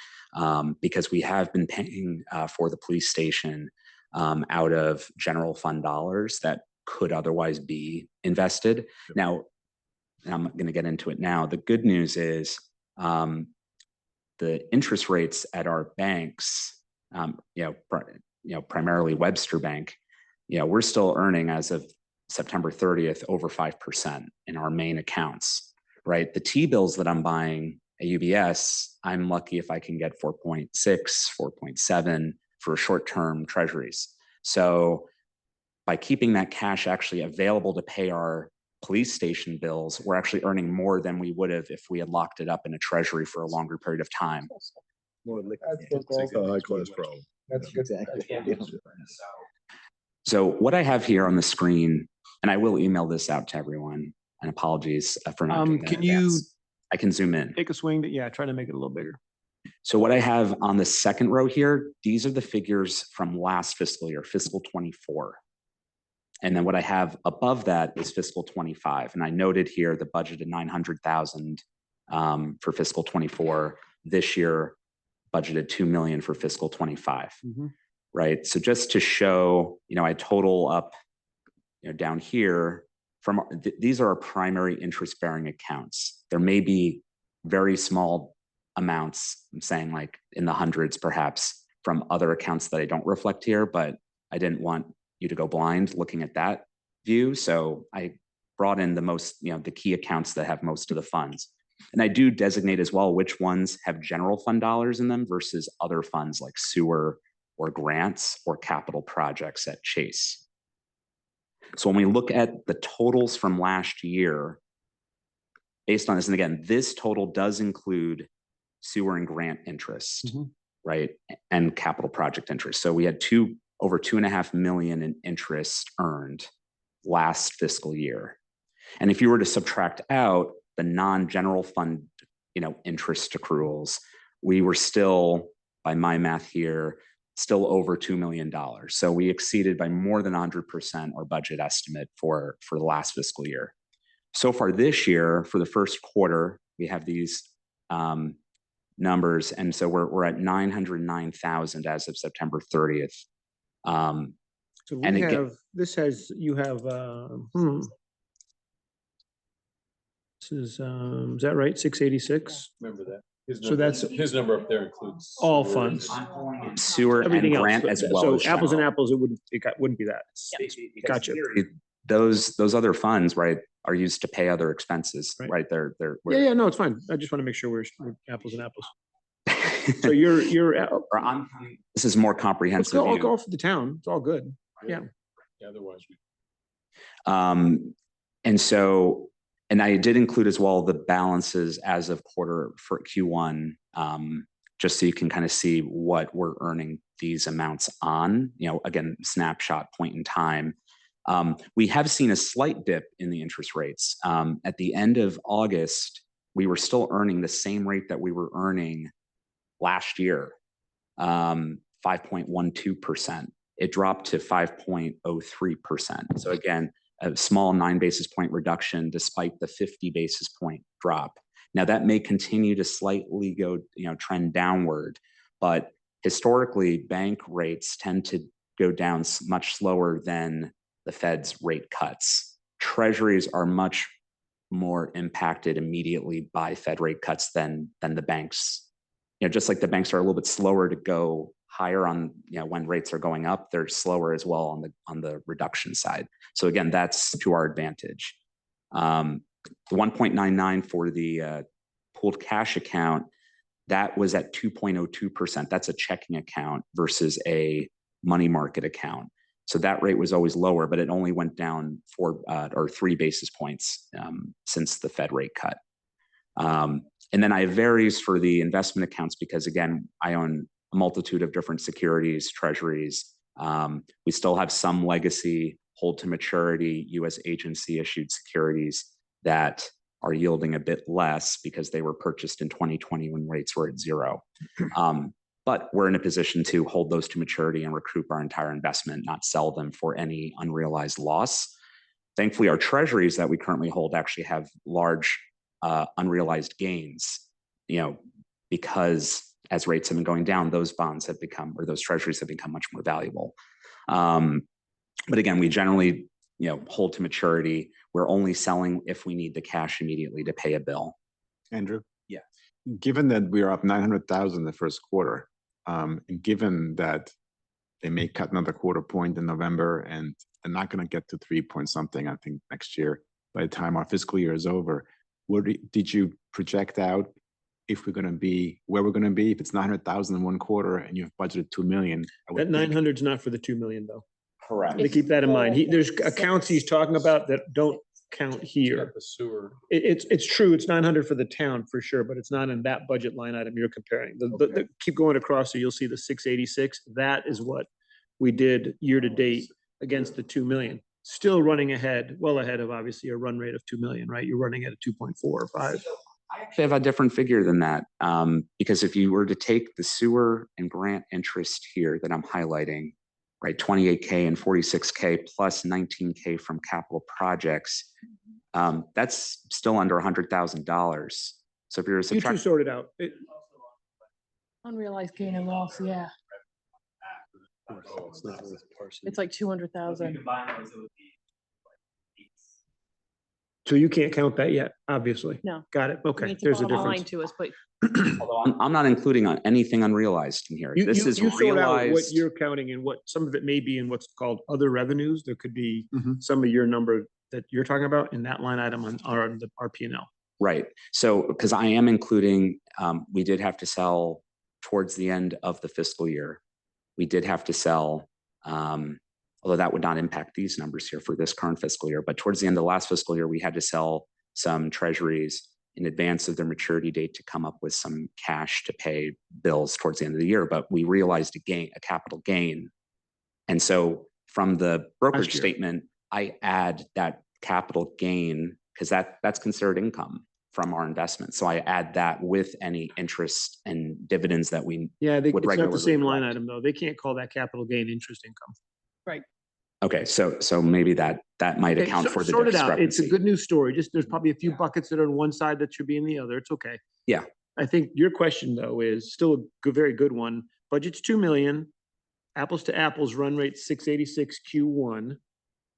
because we have been paying for the police station out of general fund dollars that could otherwise be invested. Yep. Now, and I'm going to get into it now. The good news is the interest rates at our banks, primarily Webster Bank, we're still earning as of September 30th over 5% in our main accounts, right? The T-bills that I'm buying at UBS, I'm lucky if I can get 4.6, 4.7 for short-term treasuries. So by keeping that cash actually available to pay our police station bills, we're actually earning more than we would have if we had locked it up in a treasury for a longer period of time. That's a high-class problem. That's exactly. So what I have here on the screen, and I will email this out to everyone, and apologies for not doing that in Can you advance. I can zoom in. take a swing? Yeah, try to make it a little bigger. So what I have on the second row here, these are the figures from last fiscal year, fiscal 24. And then what I have above that is fiscal 25. And I noted here the budget of 900,000 for fiscal 24. This year, budgeted 2 million for fiscal 25. Right. So just to show, I total up, down here from these are our primary interest bearing accounts. There may be very small amounts, I'm saying like in the hundreds, perhaps, from other accounts that I don't reflect here, but I didn't want you to go blind looking at that view. So I brought in the most, the key accounts that have most of the funds. And I do designate as well which ones have general fund dollars in them versus other funds like sewer or grants or capital projects at Chase. So when we look at the totals from last year, based on this, and again, this total does include sewer and grant interest, Mhm. right? And capital project interest. So we had over 2.5 million in interest earned last fiscal year. And if you were to subtract out the non-general fund, interest accruals, we were still, by my math here, still over $2 million. So we exceeded by more than 100% our budget estimate for the last fiscal year. So far this year, for the first quarter, we have these numbers. And so we're at 909,000 as of September 30th. So And we again- have, you have, this is that right? 686? Remember that. His So number- that's- his number up there includes. All sewer. funds. Sewer and Everything else. grant but- as well So as apples and general. apples, wouldn't be that. Gotcha. Those other funds, right, are used to pay other expenses, Right. right? They're Yeah, no, it's fine. I just want to make sure we're apples and apples. So Or this is more let's comprehensive. go, I'll view. go for the town. It's all good. Yeah. Otherwise, we And I did include as well the balances as of quarter for Q1, just so you can kind of see what we're earning these amounts on, again, snapshot point in time. We have seen a slight dip in the interest rates. At the end of August, we were still earning the same rate that we were earning last year, 5.12%. It dropped to 5.03%. So again, a small 9 basis point reduction despite the 50 basis point drop. Now that may continue to slightly go, trend downward, but historically bank rates tend to go down much slower than the Fed's rate cuts. Treasuries are much more impacted immediately by Fed rate cuts than the banks. Just like the banks are a little bit slower to go higher on, when rates are going up, they're slower as well on the reduction side. So again, that's to our advantage. The 1.99 for the pooled cash account, that was at 2.02%. That's a checking account versus a money market account. So that rate was always lower, but it only went down 3 basis points since the Fed rate cut. And then I have varies for the investment accounts because again, I own a multitude of different securities, treasuries. We still have some legacy hold to maturity U.S. agency issued securities that are yielding a bit less because they were purchased in 2020 when rates were at 0. But we're in a position to hold those to maturity and recoup our entire investment, not sell them for any unrealized loss. Thankfully, our treasuries that we currently hold actually have large unrealized gains, because as rates have been going down, those bonds have become, or those treasuries have become much more valuable. But again, we generally, hold to maturity. We're only selling if we need the cash immediately to pay a bill. Andrew? Yeah. Given that we are up 900,000 in the first quarter, and given that they may cut another quarter point in November and they're not going to get to 3 point something, I think next year, by the time our fiscal year is over, did you project out if we're going to be where we're going to be? If it's 900,000 in one quarter and you've budgeted 2 million. That 900 is not for the 2 million though. Correct. To keep that in mind. There's accounts he's talking about that don't count here. the sewer. It's true, it's 900 for the town for sure, but it's not in that budget line item you're comparing. Keep going across, so you'll see the 686. That is what we did year to date against the 2 million. Still running ahead, well ahead of obviously a run rate of 2 million, right? You're running at a 2.4 or 5. I actually have a different figure than that. Because if you were to take the sewer and grant interest here that I'm highlighting, right, 28K and 46K plus 19K from capital projects, that's still under $100,000. So if you're You two subtracting, sort it out. Unrealized gain and loss, yeah. It's like 200,000. So you can't count that yet, obviously. No. Got it. We Okay, need to there's a bottom line difference. to us, but although I'm not including on anything unrealized in here. You This is sort out what realized. you're counting and what, some of it may be in what's called other revenues. There could be Mhm. some of your number that you're talking about in that line item on our P&L. Right. So, because I am including, we did have to sell towards the end of the fiscal year. We did have to sell, although that would not impact these numbers here for this current fiscal year, but towards the end of the last fiscal year, we had to sell some treasuries in advance of their maturity date to come up with some cash to pay bills towards the end of the year, but we realized a capital gain. And so from the brokerage year. statement, I add that capital gain because that's considered income from our investment. So I add that with any interest and dividends that we Yeah, would it's not the regularly same line collect. item though. They can't call that capital gain interest income. Okay, so maybe that might Okay, account for the sort it out. It's a discrepancy. good news story. Just, there's probably a few Yeah. buckets that are on one side that should be in the other. It's okay. Yeah. I think your question though is still a good, very good one. Budget's 2 million. Apples to apples run rate 686 Q1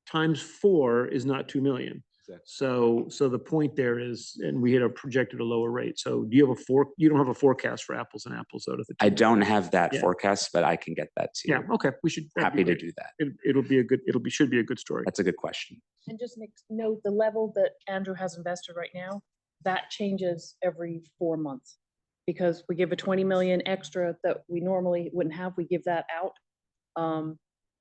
times 4 is not 2 million. So the point there is, and we had projected a lower rate. So do you have you don't have a forecast for apples and apples out of the? I don't have that Yeah. forecast, but I can get that to Yeah, you. okay, we should. that'd be Happy to great. do that. Should be a good story. That's a good question. And just note the level that Andrew has invested right now, that changes every 4 months. Because we give a 20 million extra that we normally wouldn't have, we give that out.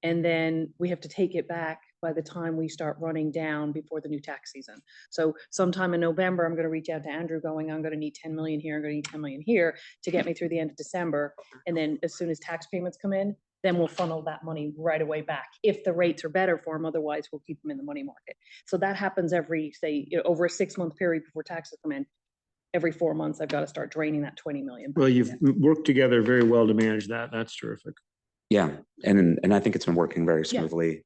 And then we have to take it back by the time we start running down before the new tax season. So sometime in November, I'm gonna reach out to Andrew going, I'm gonna need 10 million here, I'm gonna need 10 million here to get me through the end of December. And then as soon as tax payments come in, then we'll funnel that money right away back. If the rates are better for him, otherwise we'll keep them in the money market. So that happens every, say, over a 6-month period before taxes come in. Every 4 months, I've got to start draining that 20 million. Well, you've worked together very well to manage that. That's terrific. Yeah, and I think it's been working very Yeah. smoothly.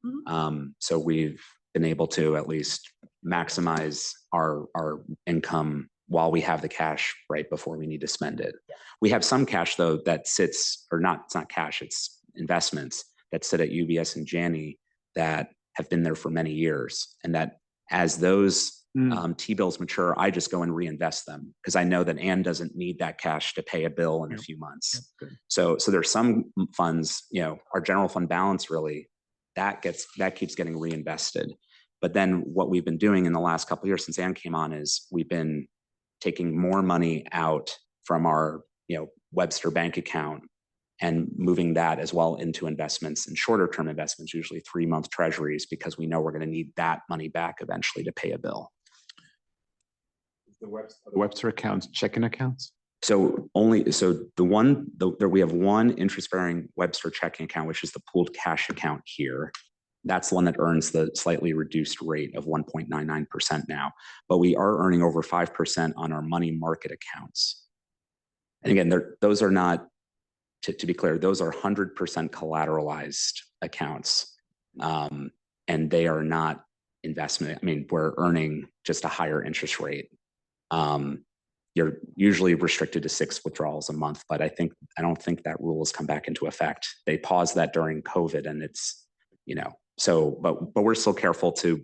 So we've been able to at least maximize our income while we have the cash right before we need to spend it. Yeah. We have some cash though that sits, or not, it's not cash, it's investments that sit at UBS and Janney that have been there for many years. And that as those T-bills mature, I just go and reinvest them because I know that Ann doesn't need that cash to pay a bill in a few months. So there's some funds, our general fund balance really, that keeps getting reinvested. But then what we've been doing in the last couple of years since Ann came on is we've been taking more money out from our, Webster bank account and moving that as well into investments and shorter term investments, usually 3-month treasuries, because we know we're going to need that money back eventually to pay a bill. The Webster accounts, checking accounts? So we have one interest-bearing Webster checking account, which is the pooled cash account here. That's the one that earns the slightly reduced rate of 1.99% now. But we are earning over 5% on our money market accounts. And again, those are not, to be clear, those are 100% collateralized accounts. And they are not investment. I mean, we're earning just a higher interest rate. You're usually restricted to 6 withdrawals a month, but I don't think that rule has come back into effect. They paused that during COVID and it's, but we're still careful to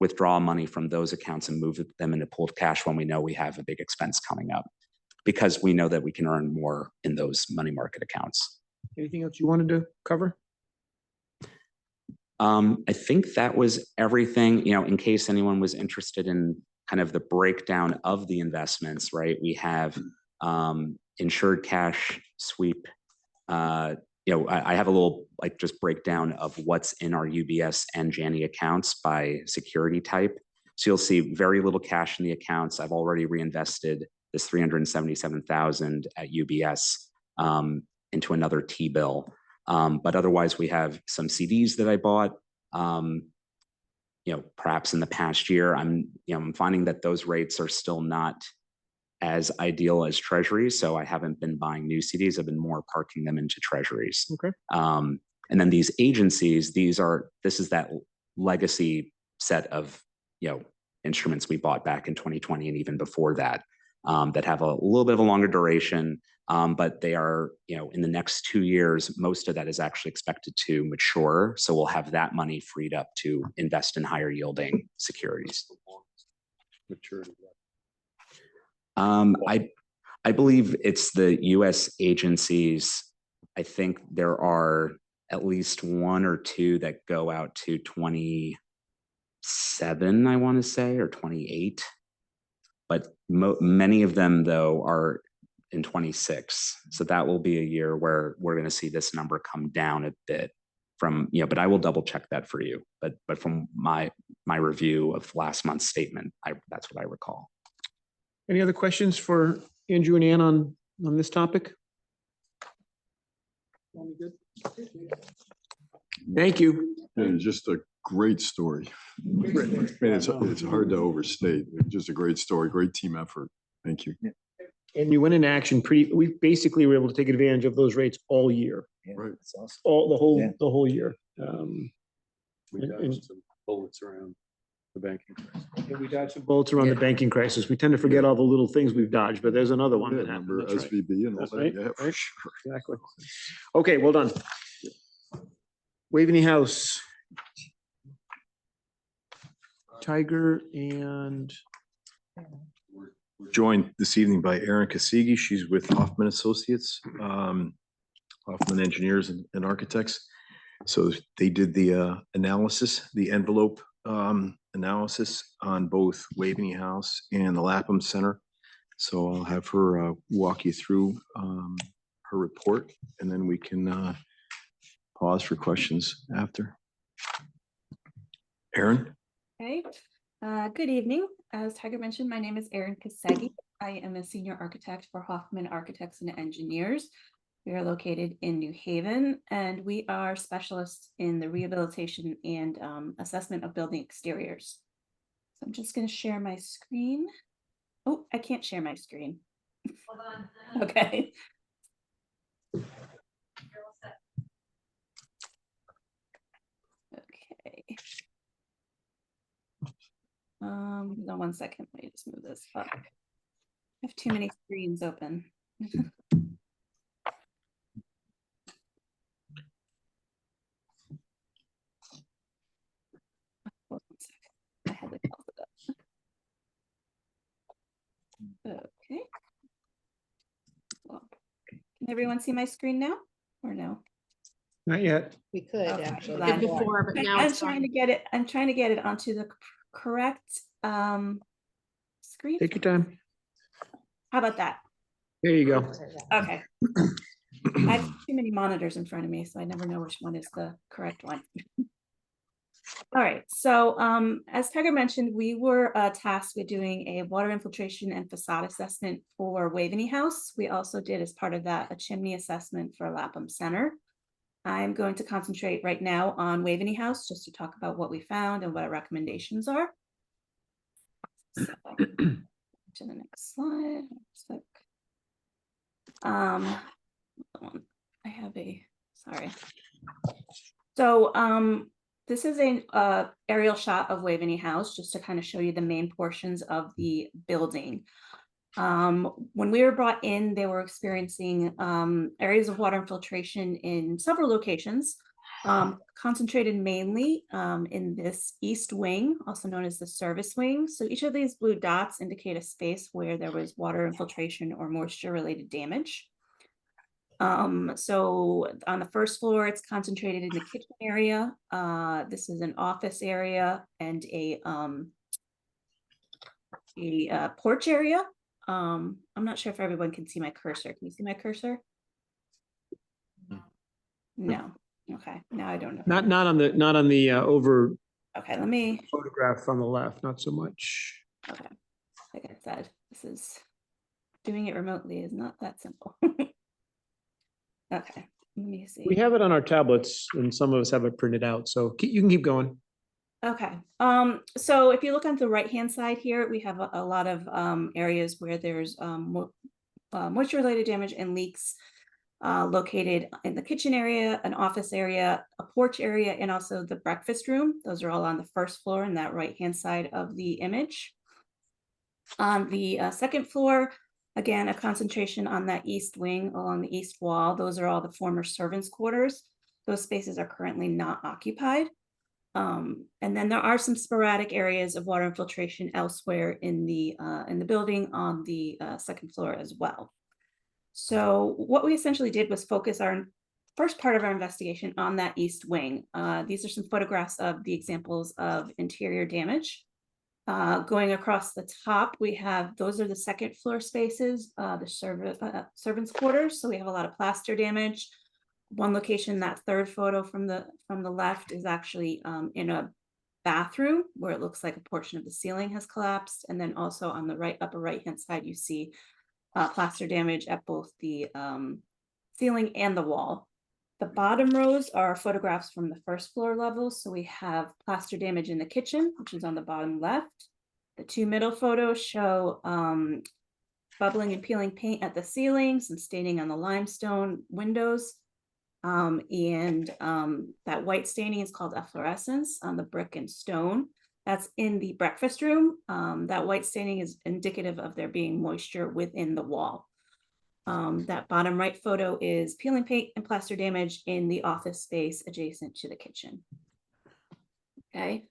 withdraw money from those accounts and move them into pooled cash when we know we have a big expense coming up, because we know that we can earn more in those money market accounts. Anything else you wanted to cover? I think that was everything, in case anyone was interested in kind of the breakdown of the investments, right? We have insured cash sweep. I have a little just breakdown of what's in our UBS and Janney accounts by security type. So you'll see very little cash in the accounts. I've already reinvested this 377,000 at UBS into another T-bill. But otherwise we have some CDs that I bought, perhaps in the past year. I'm finding that those rates are still not as ideal as treasuries. So I haven't been buying new CDs. I've been more parking them into treasuries. Okay. And then these agencies, this is that legacy set of, instruments we bought back in 2020 and even before that, that have a little bit of a longer duration. But they are, in the next 2 years, most of that is actually expected to mature. So we'll have that money freed up to invest in higher yielding securities. Maturity. I believe it's the US agencies. I think there are at least 1 or 2 that go out to 27, I want to say, or 28. But many of them, though, are in 26. So that will be a year where we're going to see this number come down a bit from, but I will double check that for you. But from my review of last month's statement, that's what I recall. Any other questions for Andrew and Ann on this topic? Thank you. It's just a great story. I mean, it's hard to overstate. Just a great story, great team effort. Thank you. And you went into action we basically were able to take advantage of those rates all year, Right. That's awesome. all, Yeah. the whole year. We dodged some bullets around the banking crisis. And we dodged some bullets around the banking crisis. We tend to forget all the little things we've dodged, but there's another one Yeah, that happened. remember That's right. SVB and all That's that. right, Yeah, for right. sure. Exactly. Okay, well done. Waveney House. Tiger and Joined this evening by Erin Kasigi. She's with Hoffman Associates, Hoffman Engineers and Architects. So they did the analysis, the envelope analysis on both Waveney House and the Lapham Center. So I'll have her walk you through her report, and then we can pause for questions after. Erin? Okay, good evening. As Tiger mentioned, my name is Erin Kasegi. I am a senior architect for Hoffman Architects and Engineers. We are located in New Haven, and we are specialists in the rehabilitation and assessment of building exteriors. So I'm just going to share my screen. Oh, I can't share my screen. Hold on. Okay. Okay. No, 1 second. Let me just move this up. I have too many screens open. Hold on 1 second. I had to pause it up. Okay. Well, can everyone see my screen now or no? not yet. We could Okay, actually. hold on. Before, but now I'm it's trying fine. to get it. I'm trying to get it onto the correct screen. Take your time. How about that? There you go. Okay. I have too many monitors in front of me, so I never know which one is the correct one. All right, so as Tiger mentioned, we were tasked with doing a water infiltration and facade assessment for Waveney House. We also did, as part of that, a chimney assessment for Lapham Center. I'm going to concentrate right now on Waveney House just to talk about what we found and what our recommendations are. So, to the next slide. Hold on a sec. I have a, sorry. So this is a aerial shot of Waveney House, just to kind of show you the main portions of the building. When we were brought in, they were experiencing areas of water infiltration in several locations, concentrated mainly in this east wing, also known as the service wing. So each of these blue dots indicate a space where there was water infiltration or moisture related damage. So on the first floor, it's concentrated in the kitchen area. This is an office area and a porch area. I'm not sure if everyone can see my cursor. Can you see my cursor? No. Okay. Now I don't know. Not on the over Okay, let me. photograph on the left, not so much. Okay. Like I said, this is doing it remotely is not that simple. Okay, let me see. We have it on our tablets and some of us have it printed out, so you can keep going. Okay, so if you look on the right-hand side here, we have a lot of areas where there's moisture-related damage and leaks located in the kitchen area, an office area, a porch area, and also the breakfast room. Those are all on the first floor in that right-hand side of the image. On the second floor, again, a concentration on that east wing along the east wall. Those are all the former servants' quarters. Those spaces are currently not occupied. And then there are some sporadic areas of water infiltration elsewhere in the building on the second floor as well. So what we essentially did was focus our first part of our investigation on that east wing. These are some photographs of the examples of interior damage. Going across the top, we have, those are the second floor spaces, the servants' quarters. So we have a lot of plaster damage. One location, that third photo from the left, is actually in a bathroom where it looks like a portion of the ceiling has collapsed. And then also on the upper right-hand side, you see plaster damage at both the ceiling and the wall. The bottom rows are photographs from the first floor level. So we have plaster damage in the kitchen, which is on the bottom left. The two middle photos show bubbling and peeling paint at the ceiling, some staining on the limestone windows. That white staining is called efflorescence on the brick and stone. That's in the breakfast room. That white staining is indicative of there being moisture within the wall. That bottom right photo is peeling paint and plaster damage in the office space adjacent to the kitchen. Okay,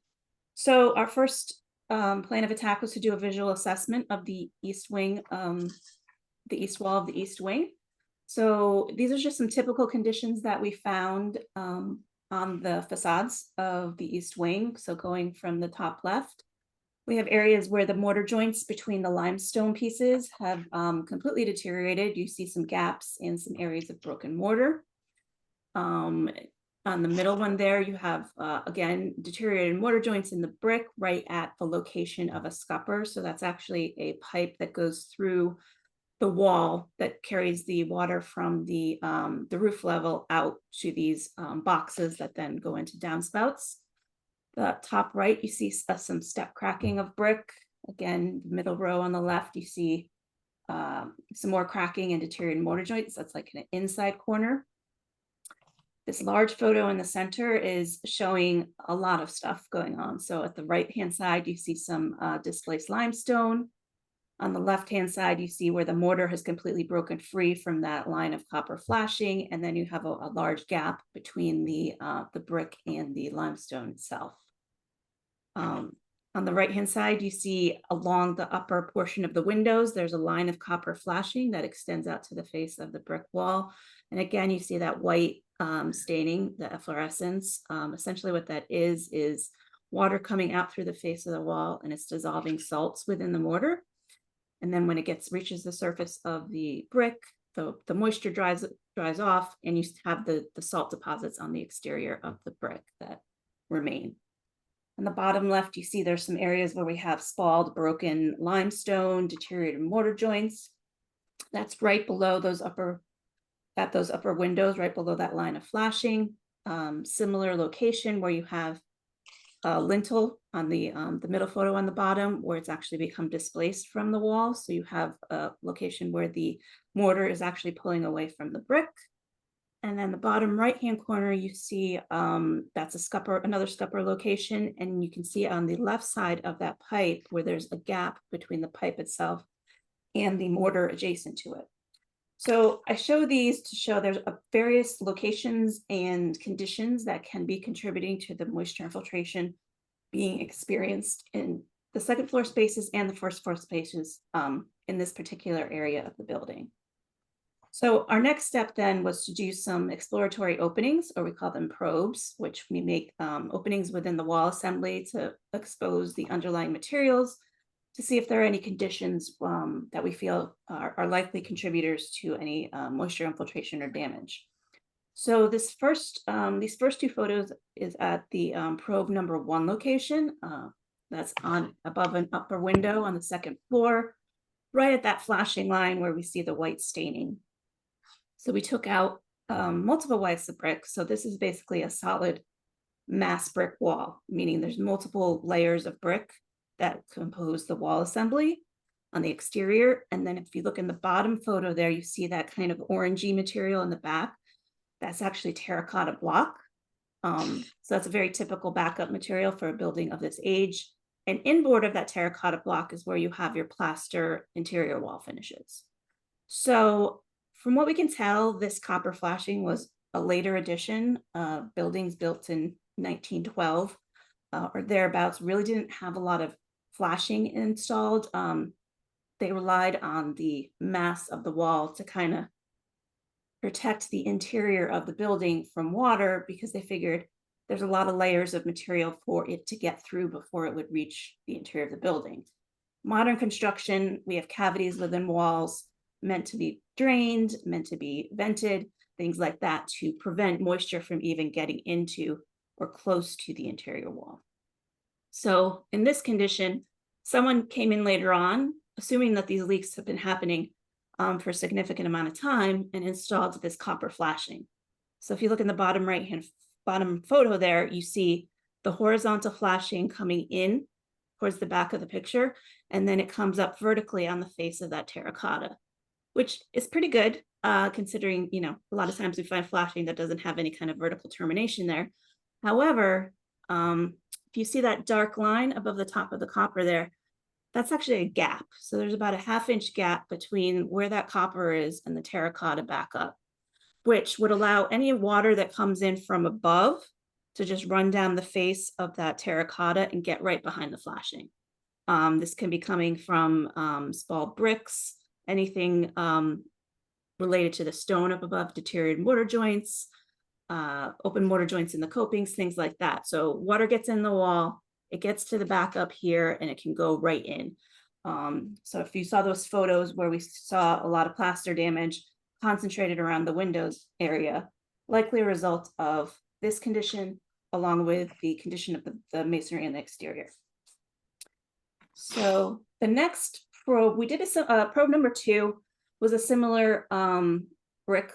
so our first plan of attack was to do a visual assessment of the east wing, the east wall of the east wing. So these are just some typical conditions that we found on the facades of the east wing. So going from the top left, we have areas where the mortar joints between the limestone pieces have completely deteriorated. You see some gaps and some areas of broken mortar. On the middle one there, you have, again, deteriorated mortar joints in the brick right at the location of a scupper. So that's actually a pipe that goes through the wall that carries the water from the roof level out to these boxes that then go into downspouts. The top right, you see some step cracking of brick. Again, the middle row on the left, you see some more cracking and deteriorated mortar joints. That's like an inside corner. This large photo in the center is showing a lot of stuff going on. So at the right-hand side, you see some displaced limestone. On the left-hand side, you see where the mortar has completely broken free from that line of copper flashing. And then you have a large gap between the brick and the limestone itself. On the right-hand side, you see along the upper portion of the windows, there's a line of copper flashing that extends out to the face of the brick wall. And again, you see that white staining, the efflorescence. Essentially what that is water coming out through the face of the wall and it's dissolving salts within the mortar. And then when it reaches the surface of the brick, the moisture dries off and you have the salt deposits on the exterior of the brick that remain. On the bottom left, you see there's some areas where we have spalled, broken limestone, deteriorated mortar joints. That's right below those upper windows, right below that line of flashing. Similar location where you have a lintel on the middle photo on the bottom where it's actually become displaced from the wall. So you have a location where the mortar is actually pulling away from the brick. And then the bottom right-hand corner, you see that's a scupper, another scupper location. And you can see on the left side of that pipe where there's a gap between the pipe itself and the mortar adjacent to it. So I show these to show there's various locations and conditions that can be contributing to the moisture infiltration being experienced in the second floor spaces and the first floor spaces in this particular area of the building. So our next step then was to do some exploratory openings, or we call them probes, which we make openings within the wall assembly to expose the underlying materials to see if there are any conditions that we feel are likely contributors to any moisture infiltration or damage. So these first two photos is at the probe number 1 location. That's above an upper window on the second floor, right at that flashing line where we see the white staining. So we took out multiple wipes of brick. So this is basically a solid mass brick wall, meaning there's multiple layers of brick that compose the wall assembly on the exterior. And then if you look in the bottom photo there, you see that kind of orangey material in the back. That's actually terracotta block. So that's a very typical backup material for a building of this age. And inboard of that terracotta block is where you have your plaster interior wall finishes. So from what we can tell, this copper flashing was a later addition. Buildings built in 1912 or thereabouts really didn't have a lot of flashing installed. They relied on the mass of the wall to kind of protect the interior of the building from water because they figured there's a lot of layers of material for it to get through before it would reach the interior of the building. Modern construction, we have cavities within walls meant to be drained, meant to be vented, things like that to prevent moisture from even getting into or close to the interior wall. So in this condition, someone came in later on, assuming that these leaks have been happening for a significant amount of time, and installed this copper flashing. So if you look in the bottom photo there, you see the horizontal flashing coming in towards the back of the picture, and then it comes up vertically on the face of that terracotta, which is pretty good, considering, you know, a lot of times we find flashing that doesn't have any kind of vertical termination there. However, if you see that dark line above the top of the copper there, that's actually a gap. So there's about a 1/2 inch gap between where that copper is and the terracotta back up, which would allow any water that comes in from above to just run down the face of that terracotta and get right behind the flashing. This can be coming from small bricks, anything related to the stone up above, deteriorated mortar joints, open mortar joints in the copings, things like that. So water gets in the wall, it gets to the back up here, and it can go right in. So if you saw those photos where we saw a lot of plaster damage concentrated around the windows area, likely a result of this condition, along with the condition of the masonry in the exterior. So the next probe, we did probe number 2 was a similar brick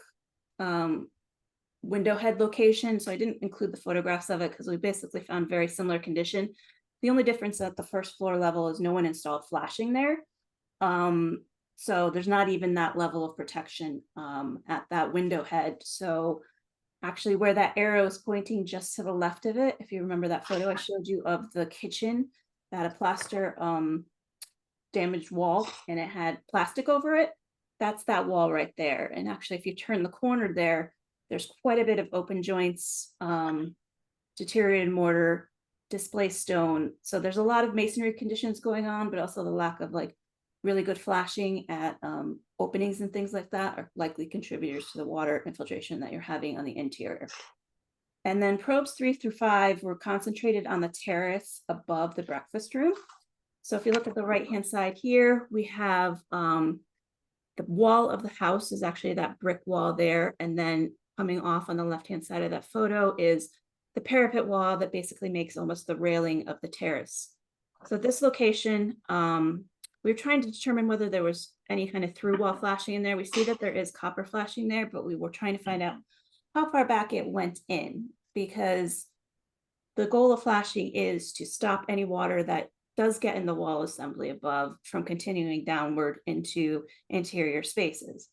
window head location. So I didn't include the photographs of it because we basically found very similar condition. The only difference at the first floor level is no one installed flashing there. So there's not even that level of protection at that window head. So actually where that arrow is pointing just to the left of it, if you remember that photo I showed you of the kitchen that had a plaster damaged wall and it had plastic over it, that's that wall right there. And actually if you turn the corner there, there's quite a bit of open joints, deteriorated mortar, displaced stone. So there's a lot of masonry conditions going on, but also the lack of like really good flashing at openings and things like that are likely contributors to the water infiltration that you're having on the interior. And then probes 3 through 5 were concentrated on the terrace above the breakfast room. So if you look at the right-hand side here, we have the wall of the house is actually that brick wall there. And then coming off on the left-hand side of that photo is the parapet wall that basically makes almost the railing of the terrace. So at this location, we were trying to determine whether there was any kind of through wall flashing in there. We see that there is copper flashing there, but we were trying to find out how far back it went in, because the goal of flashing is to stop any water that does get in the wall assembly above from continuing downward into interior spaces.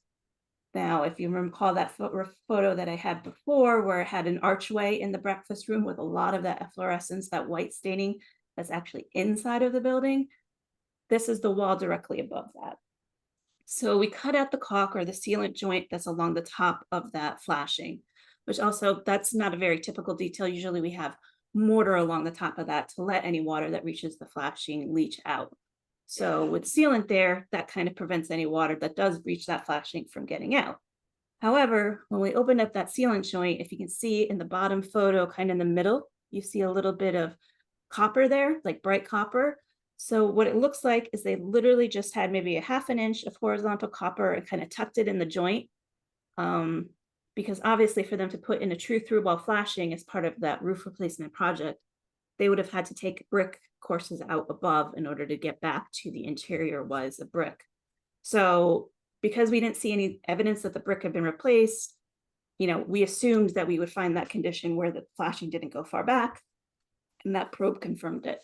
Now, if you recall that photo that I had before where it had an archway in the breakfast room with a lot of that efflorescence, that white staining that's actually inside of the building, this is the wall directly above that. So we cut out the caulk or the sealant joint that's along the top of that flashing, which also, that's not a very typical detail. Usually we have mortar along the top of that to let any water that reaches the flashing leach out. So with sealant there, that kind of prevents any water that does reach that flashing from getting out. However, when we open up that sealant joint, if you can see in the bottom photo, kind of in the middle, you see a little bit of copper there, like bright copper. So what it looks like is they literally just had maybe a 1/2 inch of horizontal copper and kind of tucked it in the joint. Because obviously for them to put in a true through wall flashing as part of that roof replacement project, they would have had to take brick courses out above in order to get back to the interior was a brick. So because we didn't see any evidence that the brick had been replaced, you know, we assumed that we would find that condition where the flashing didn't go far back, and that probe confirmed it.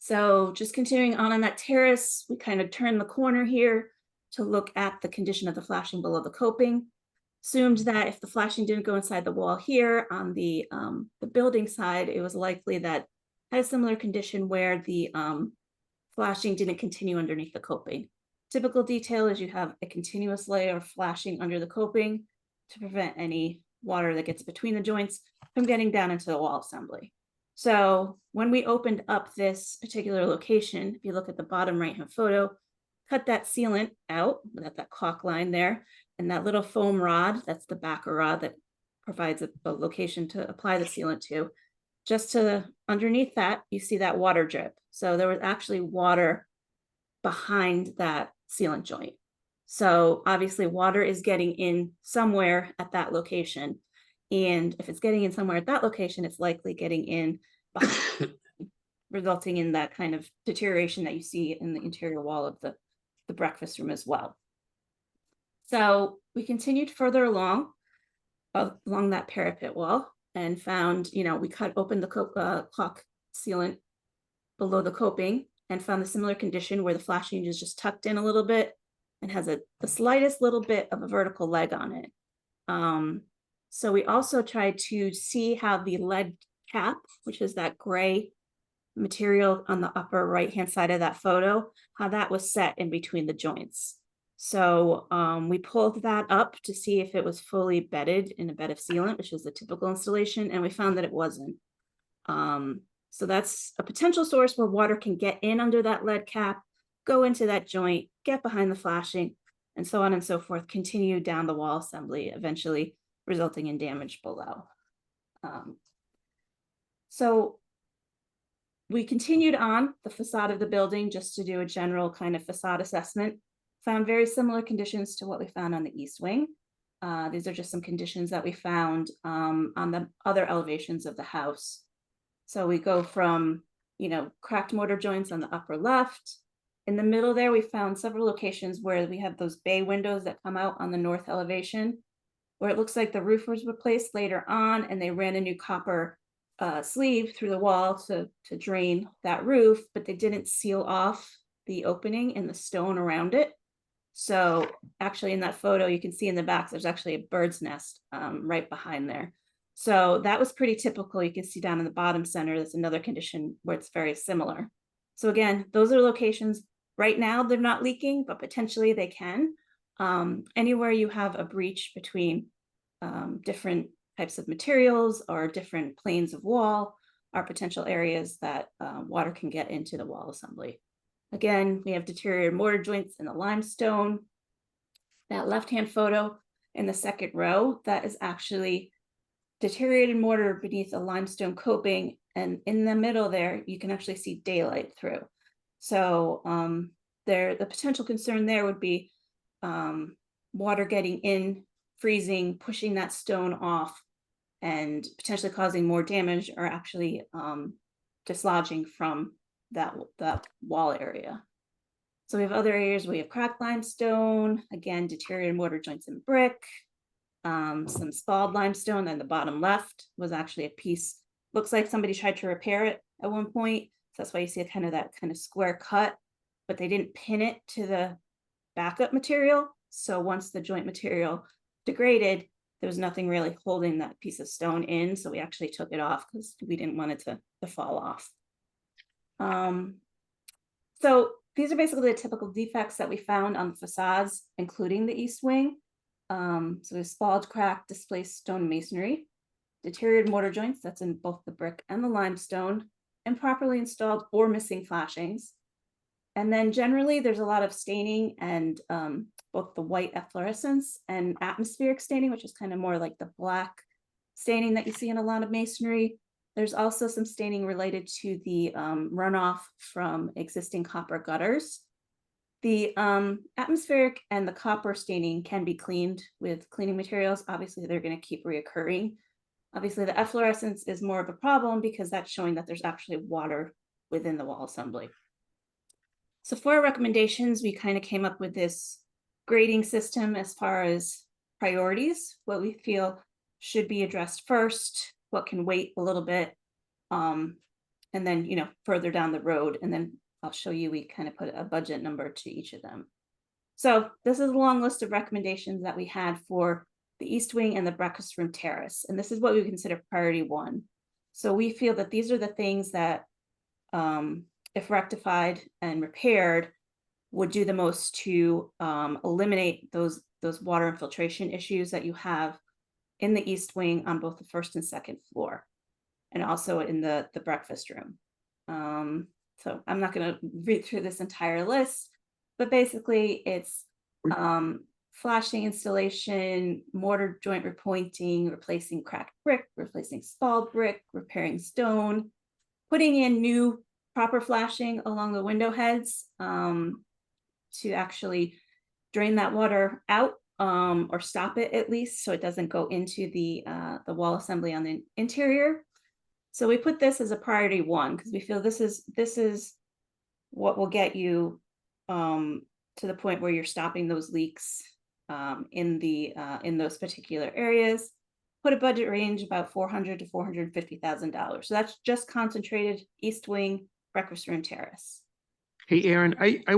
So just continuing on that terrace, we kind of turned the corner here to look at the condition of the flashing below the coping. Assumed that if the flashing didn't go inside the wall here on the building side, it was likely that had a similar condition where the flashing didn't continue underneath the coping. Typical detail is you have a continuous layer of flashing under the coping to prevent any water that gets between the joints from getting down into the wall assembly. So when we opened up this particular location, if you look at the bottom right-hand photo, cut that sealant out, that caulk line there, and that little foam rod, that's the backer rod that provides a location to apply the sealant to. Just to underneath that, you see that water drip. So there was actually water behind that sealant joint. So obviously water is getting in somewhere at that location. And if it's getting in somewhere at that location, it's likely getting in resulting in that kind of deterioration that you see in the interior wall of the breakfast room as well. So we continued further along that parapet wall and found, we cut open the clock sealant below the coping and found a similar condition where the flashing is just tucked in a little bit and has the slightest little bit of a vertical leg on it. So we also tried to see how the lead cap, which is that gray material on the upper right-hand side of that photo, how that was set in between the joints. So we pulled that up to see if it was fully bedded in a bed of sealant, which is the typical installation, and we found that it wasn't. So that's a potential source where water can get in under that lead cap, go into that joint, get behind the flashing, and so on and so forth, continue down the wall assembly, eventually resulting in damage below. So we continued on the facade of the building just to do a general kind of facade assessment, found very similar conditions to what we found on the east wing. These are just some conditions that we found on the other elevations of the house. So we go from, cracked mortar joints on the upper left. In the middle there, we found several locations where we have those bay windows that come out on the north elevation, where it looks like the roof was replaced later on and they ran a new copper sleeve through the wall to drain that roof, but they didn't seal off the opening in the stone around it. So actually in that photo, you can see in the back, there's actually a bird's nest right behind there. So that was pretty typical. You can see down in the bottom center, that's another condition where it's very similar. So again, those are locations right now, they're not leaking, but potentially they can. Anywhere you have a breach between different types of materials or different planes of wall are potential areas that water can get into the wall assembly. Again, we have deteriorated mortar joints in the limestone. That left-hand photo in the second row, that is actually deteriorated mortar beneath a limestone coping. And in the middle there, you can actually see daylight through. So the potential concern there would be water getting in, freezing, pushing that stone off, and potentially causing more damage or actually dislodging from that wall area. So we have other areas where we have cracked limestone, again, deteriorated mortar joints and brick, some spalled limestone, and the bottom left was actually a piece, looks like somebody tried to repair it at one point. So that's why you see that kind of square cut, but they didn't pin it to the backup material. So once the joint material degraded, there was nothing really holding that piece of stone in. So we actually took it off because we didn't want it to fall off. So these are basically the typical defects that we found on the facades, including the east wing. So we have spalled, cracked, displaced stone masonry, deteriorated mortar joints, that's in both the brick and the limestone, improperly installed or missing flashings. And then generally there's a lot of staining and both the white efflorescence and atmospheric staining, which is kind of more like the black staining that you see in a lot of masonry. There's also some staining related to the runoff from existing copper gutters. The atmospheric and the copper staining can be cleaned with cleaning materials. Obviously, they're going to keep reoccurring. Obviously, the efflorescence is more of a problem because that's showing that there's actually water within the wall assembly. So for our recommendations, we kind of came up with this grading system as far as priorities, what we feel should be addressed first, what can wait a little bit, and then, further down the road, and then I'll show you, we kind of put a budget number to each of them. So this is a long list of recommendations that we had for the east wing and the breakfast room terrace. And this is what we consider priority 1. So we feel that these are the things that, if rectified and repaired, would do the most to eliminate those water infiltration issues that you have in the east wing on both the first and second floor, and also in the breakfast room. So I'm not going to read through this entire list, but basically it's flashing installation, mortar joint repointing, replacing cracked brick, replacing spalled brick, repairing stone, putting in new proper flashing along the window heads to actually drain that water out or stop it at least so it doesn't go into the wall assembly on the interior. So we put this as a priority one because we feel this is what will get you to the point where you're stopping those leaks in those particular areas. Put a budget range about $400,000 to $450,000. So that's just concentrated East Wing, Breakfast Room Terrace. Hey, Aaron,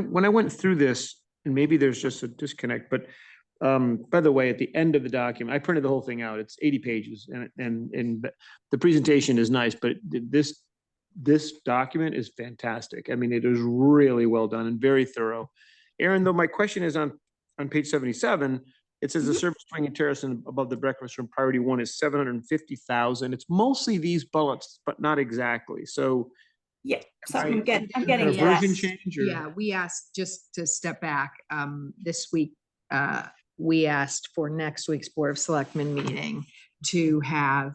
when I went through this, and maybe there's just a disconnect, but by the way, at the end of the document, I printed the whole thing out. It's 80 pages and the presentation is nice, but this document is fantastic. I mean, it is really well done and very thorough. Aaron, though, my question is on page 77, it says the surface swing and terrace and above the breakfast room priority one is 750,000. It's mostly these bullets, but not exactly. So Yeah, so Right. I'm getting a version Yes. change or? Yeah, we asked, just to step back, this week, we asked for next week's Board of Selectmen meeting to have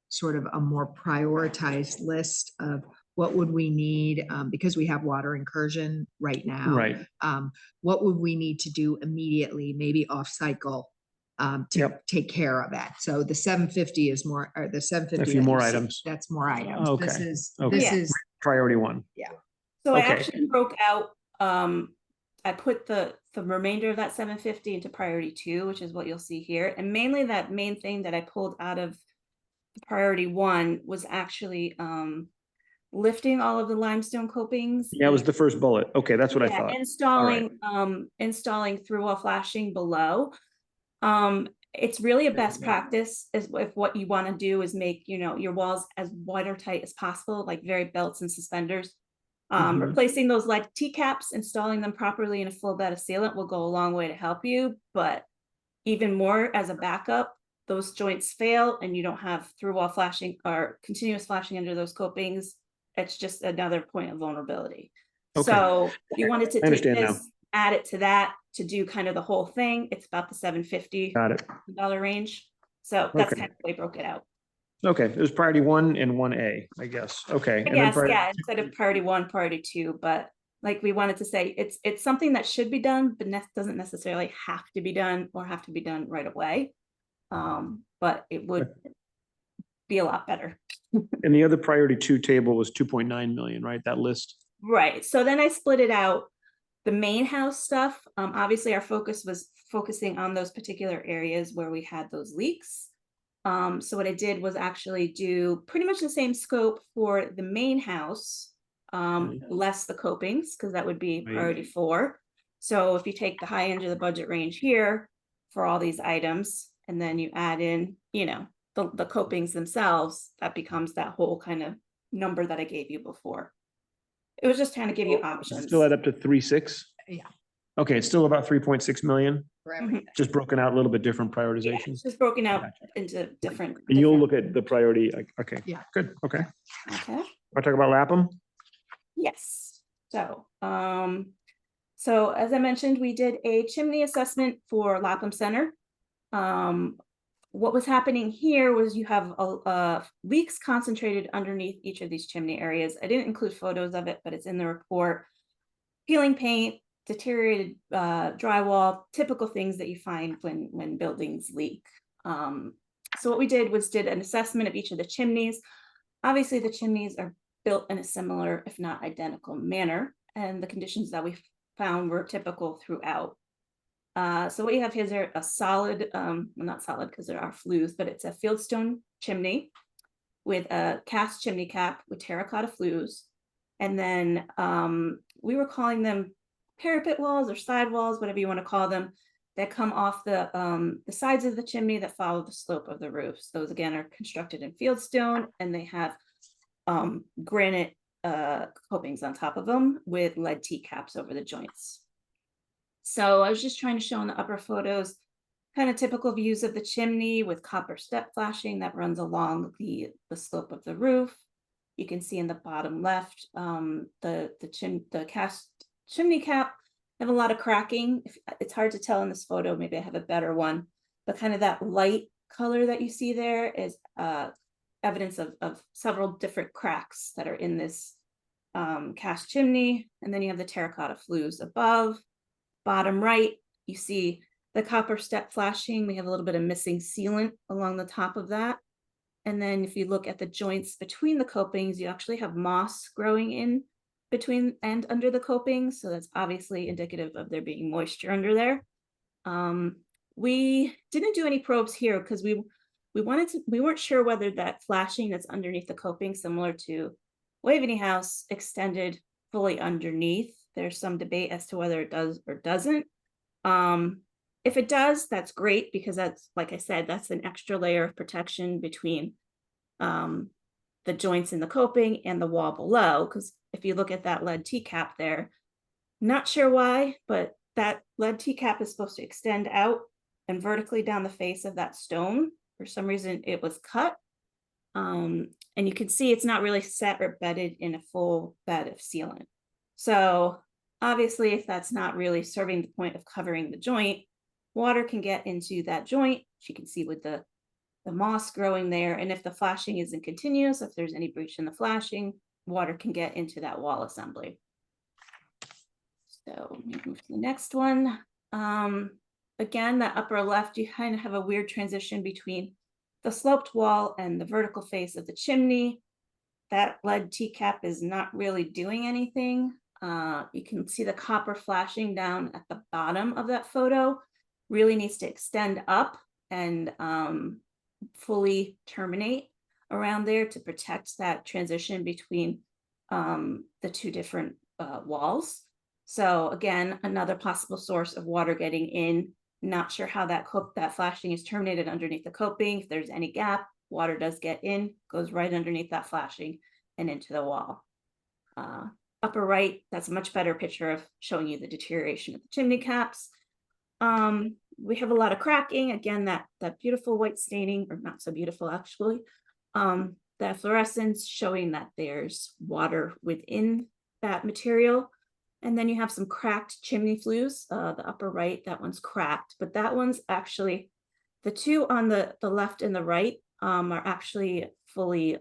sort of a more prioritized list of what would we need, because we have water incursion right now. Right. What would we need to do immediately, maybe off cycle, to Yep. take care of that? So the 750 is more, or the 750. few that more you see, items. That's more items. Okay, This is, okay. this Yeah. is, Priority one. So I Okay. actually broke out, I put the remainder of that 750 into priority two, which is what you'll see here. And mainly that main thing that I pulled out of priority one was actually lifting all of the limestone copings. Yeah, it was the first bullet. Okay, that's what I Yeah, thought. installing through wall flashing below. It's really a best practice is if what you want to do is make, your walls as watertight as possible, like very belts and suspenders. Mhm. Replacing those lead T-caps, installing them properly in a full bed of sealant will go a long way to help you, but even more as a backup, those joints fail and you don't have through wall flashing or continuous flashing under those copings. It's just another point of vulnerability. Okay. So if you wanted to I take understand now. this, add it to that to do kind of the whole thing, it's about the $750 Got it. range. So that's Okay. kind of the way I broke it out. Okay, it was priority one and 1A, I guess. Okay. and then Yes, priority- yeah, instead of priority one, priority two, but like we wanted to say, it's something that should be done, but doesn't necessarily have to be done or have to be done right away. But it would be a lot better. And the other priority two table was 2.9 million, right? That list? Right, so then I split it out. The main house stuff, obviously our focus was focusing on those particular areas where we had those leaks. So what I did was actually do pretty much the same scope for the main house, less the copings, because that would be Right. priority 4. So if you take the high end of the budget range here for all these items, and then you add in, the copings themselves, that becomes that whole kind of number that I gave you before. It was just trying to give you options. Still add up to 3.6? Yeah. Okay, it's still about 3.6 million, for everything. just broken out a little bit different Yeah, prioritizations. it's just broken out Gotcha. into different. And you'll different- look at the priority, okay. Yeah. Good, okay. Okay. Want to talk about Lapham? Yes, so as I mentioned, we did a chimney assessment for Lapham Center. What was happening here was you have leaks concentrated underneath each of these chimney areas. I didn't include photos of it, but it's in the report. Peeling paint, deteriorated drywall, typical things that you find when buildings leak. So what we did was did an assessment of each of the chimneys. Obviously, the chimneys are built in a similar, if not identical manner, and the conditions that we found were typical throughout. So what you have here is a solid, well, not solid because there are flues, but it's a fieldstone chimney with a cast chimney cap with terracotta flues. And then we were calling them parapet walls or side walls, whatever you want to call them, that come off the sides of the chimney that follow the slope of the roofs. Those again are constructed in fieldstone and they have granite copings on top of them with lead T-caps over the joints. So I was just trying to show in the upper photos kind of typical views of the chimney with copper step flashing that runs along the slope of the roof. You can see in the bottom left, the cast chimney cap have a lot of cracking. It's hard to tell in this photo, maybe I have a better one, but kind of that light color that you see there is evidence of several different cracks that are in this cast chimney. And then you have the terracotta flues above. Bottom right, you see the copper step flashing. We have a little bit of missing sealant along the top of that. And then if you look at the joints between the copings, you actually have moss growing in between and under the copings. So that's obviously indicative of there being moisture under there. We didn't do any probes here because we weren't sure whether that flashing that's underneath the coping, similar to Waveney House, extended fully underneath. There's some debate as to whether it does or doesn't. If it does, that's great, because that's, like I said, that's an extra layer of protection between the joints in the coping and the wall below. Because if you look at that lead T-cap there, not sure why, but that lead T-cap is supposed to extend out and vertically down the face of that stone. For some reason, it was cut. And you can see it's not really set or bedded in a full bed of sealant. So obviously, if that's not really serving the point of covering the joint, water can get into that joint. You can see with the moss growing there. And if the flashing isn't continuous, if there's any breach in the flashing, water can get into that wall assembly. So let me move to the next one. Again, that upper left, you kind of have a weird transition between the sloped wall and the vertical face of the chimney. That lead T-cap is not really doing anything. You can see the copper flashing down at the bottom of that photo. Really needs to extend up and fully terminate around there to protect that transition between the two different walls. So again, another possible source of water getting in. Not sure how that flashing is terminated underneath the coping. If there's any gap, water does get in, goes right underneath that flashing and into the wall. Upper right, that's a much better picture of showing you the deterioration of the chimney caps. We have a lot of cracking. Again, that beautiful white staining, or not so beautiful actually. That fluorescence showing that there's water within that material. And then you have some cracked chimney flues. The upper right, that one's cracked, but that one's actually, the two on the left and the right are actually fully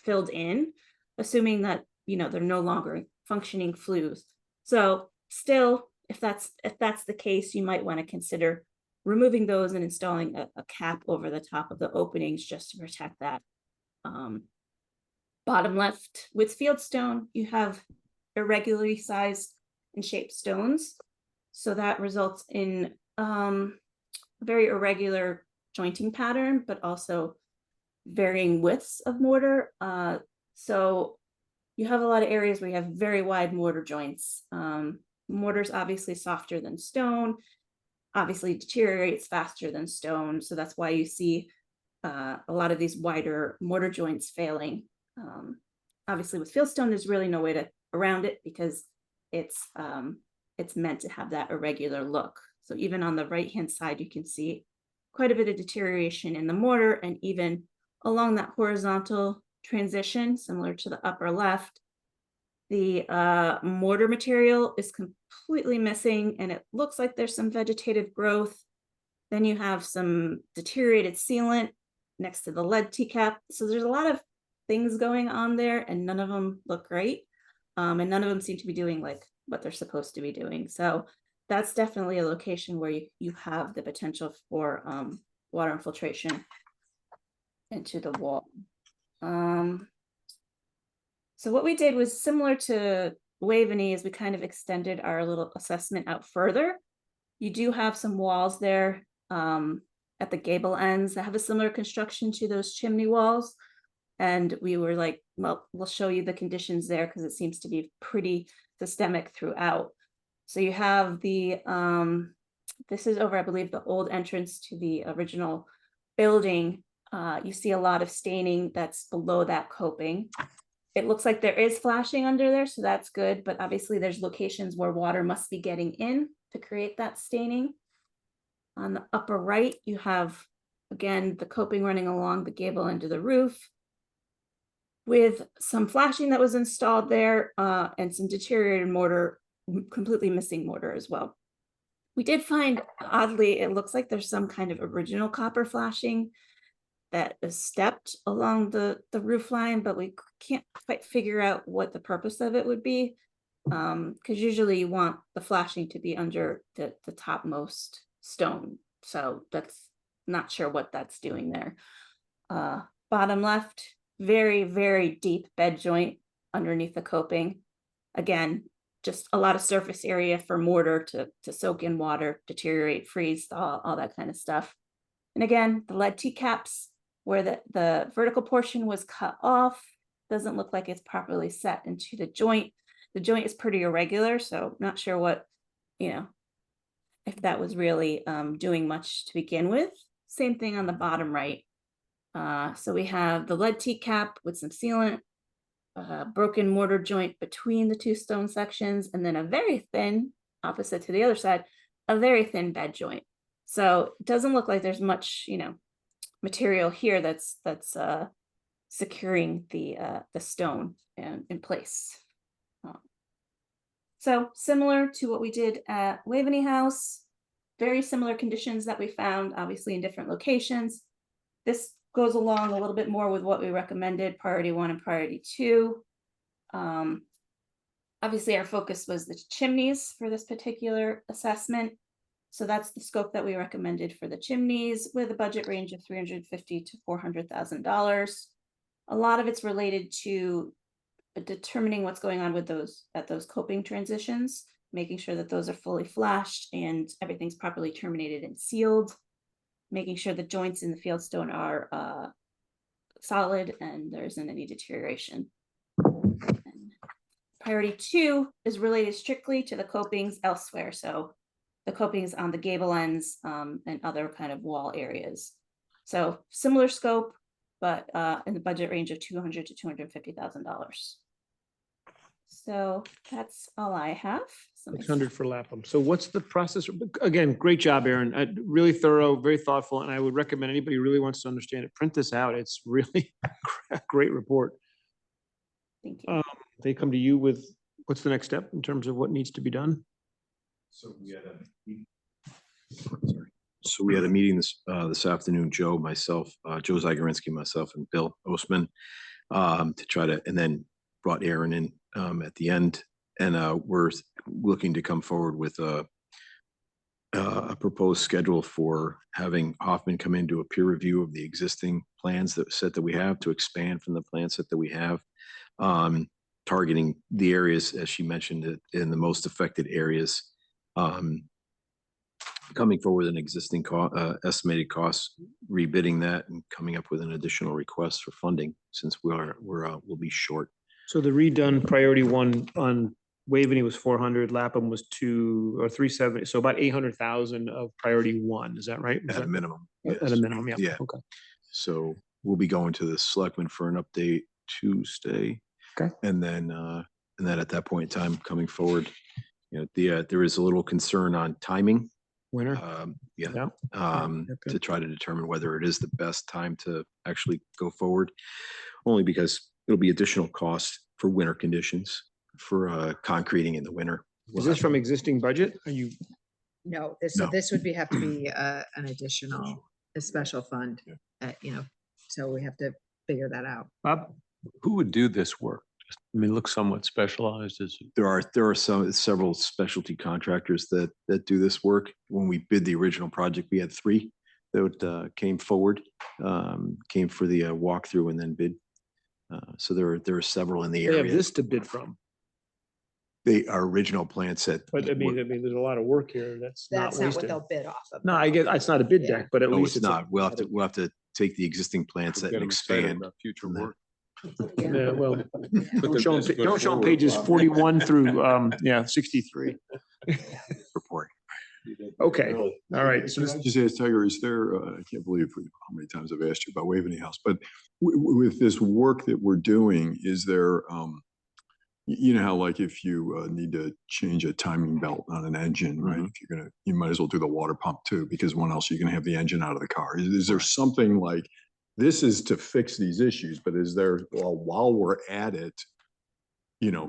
filled in, assuming that, you know, they're no longer functioning flues. So still, if that's the case, you might want to consider removing those and installing a cap over the top of the openings just to protect that. Bottom left, with fieldstone, you have irregularly sized and shaped stones. So that results in a very irregular jointing pattern, but also varying widths of mortar. So you have a lot of areas where you have very wide mortar joints. Mortar's obviously softer than stone, obviously deteriorates faster than stone. So that's why you see a lot of these wider mortar joints failing. Obviously with fieldstone, there's really no way around it because it's meant to have that irregular look. So even on the right-hand side, you can see quite a bit of deterioration in the mortar, and even along that horizontal transition, similar to the upper left, the mortar material is completely missing, and it looks like there's some vegetative growth. Then you have some deteriorated sealant next to the lead T-cap. So there's a lot of things going on there, and none of them look great. And none of them seem to be doing like what they're supposed to be doing. So that's definitely a location where you have the potential for water infiltration into the wall. So what we did was similar to Waveney, is we kind of extended our little assessment out further. You do have some walls there at the gable ends that have a similar construction to those chimney walls. And we were like, well, we'll show you the conditions there because it seems to be pretty systemic throughout. So you have the, this is over, I believe, the old entrance to the original building. You see a lot of staining that's below that coping. It looks like there is flashing under there, so that's good. But obviously there's locations where water must be getting in to create that staining. On the upper right, you have, again, the coping running along the gable end of the roof, with some flashing that was installed there and some deteriorated mortar, completely missing mortar as well. We did find, oddly, it looks like there's some kind of original copper flashing that is stepped along the roof line, but we can't quite figure out what the purpose of it would be. Because usually you want the flashing to be under the topmost stone. So that's not sure what that's doing there. Bottom left, very, very deep bed joint underneath the coping. Again, just a lot of surface area for mortar to soak in water, deteriorate, freeze, all that kind of stuff. And again, the lead T-caps where the vertical portion was cut off, doesn't look like it's properly set into the joint. The joint is pretty irregular, so not sure what, if that was really doing much to begin with. Same thing on the bottom right. So we have the lead T-cap with some sealant, broken mortar joint between the two stone sections, and then a very thin, opposite to the other side, a very thin bed joint. So it doesn't look like there's much, material here that's securing the stone in place. So similar to what we did at Waveney House, very similar conditions that we found, obviously in different locations. This goes along a little bit more with what we recommended, priority 1 and priority 2. Obviously our focus was the chimneys for this particular assessment. So that's the scope that we recommended for the chimneys, with a budget range of $350,000 to $400,000. A lot of it's related to determining what's going on with those coping transitions, making sure that those are fully flashed and everything's properly terminated and sealed, making sure the joints in the fieldstone are solid and there isn't any deterioration. And priority 2 is related strictly to the copings elsewhere. So the copings on the gable ends and other kind of wall areas. So similar scope, but in the budget range of $200,000 to $250,000. So that's all I have. 600 for Lapham. So what's the process? Again, great job, Aaron. Really thorough, very thoughtful, and I would recommend anybody who really wants to understand it, print this out. It's really a great report. Thank you. They come to you with, what's the next step in terms of what needs to be done? So we had a meeting this afternoon, Joe, myself, Joe Zagorinsky, myself, and Bill Ostman, to try to, and then brought Aaron in at the end. And we're looking to come forward with a proposed schedule for having Hoffman come in, do a peer review of the existing plans that we have, to expand from the plan set that we have, targeting the areas, as she mentioned, in the most affected areas. Coming forward with an existing estimated cost, rebidding that, and coming up with an additional request for funding, since we'll be short. So the redone priority 1 on Waveney was 400, Lapham was 370, so about 800,000 of priority 1. Is that right? At a minimum. At a minimum, yeah. Yeah. Okay. So we'll be going to the selectmen for an update Tuesday. Okay. And then at that point in time, coming forward, there is a little concern on timing. Winter. To try to determine whether it is the best time to actually go forward, only because it'll be additional cost for winter conditions, for concreting in the winter. Is this from existing budget? Are you? No, this No. would have to be an additional, a special fund, so we have to figure that out. Bob, who would do this work? I mean, it looks somewhat specialized. There are several specialty contractors that do this work. When we bid the original project, we had 3 that came forward, came for the walkthrough and then bid. So there are several in the They have area. this to bid from, Our original plan said. but I mean, there's a lot of work here that's not That's not what wasted. they'll bid off of. No, I get, it's not a bid Yeah. deck, but at No, least it's a- not. We'll have to take the existing plan set Get and 'em excited expand. about future from that. work. Yeah, well, Put don't their show 'em best pa- foot don't show 'em forward, pages Bob. 41 through, 63. Report. Okay, all right. So this, Just ask Tiger, is there, I can't believe how many times I've asked you about Waveney House, but with this work that we're doing, is there, you know how like if you need to change a timing belt on an engine, right? If you might as well do the water pump too, because when else are you gonna have the engine out of the car? Is there something like, this is to fix these issues, but is there, well, while we're at it,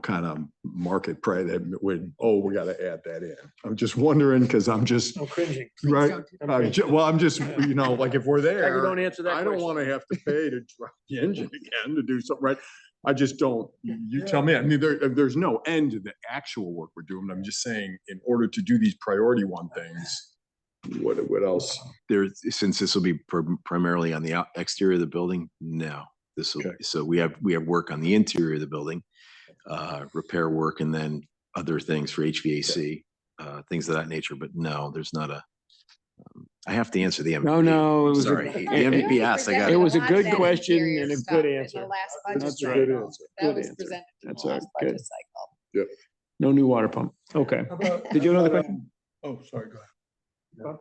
kind of market price when, we gotta add that in? I'm just wondering, because I'm just, no cringing. right? Well, I'm just, like if we're Tiger, there, don't answer that I don't question. want to have to pay to drive the engine again to do something, right? I just don't, you tell me, I mean, there's no end to the actual work we're doing. I'm just saying, in order to do these priority 1 things, What else? There, since this will be primarily on the exterior of the building, no. This will, Okay. so we have work on the interior of the building, repair work, and then other things for HVAC, things of that nature, but no, there's not a, I have to answer the MVP. No, it was a- Sorry, the MVP asked, I got It it. was a good question and a good answer. That's a good answer. Good answer. That's all right, good. cycle. Yep. No new water pump. Okay. Did you have another question? Oh, sorry, go ahead.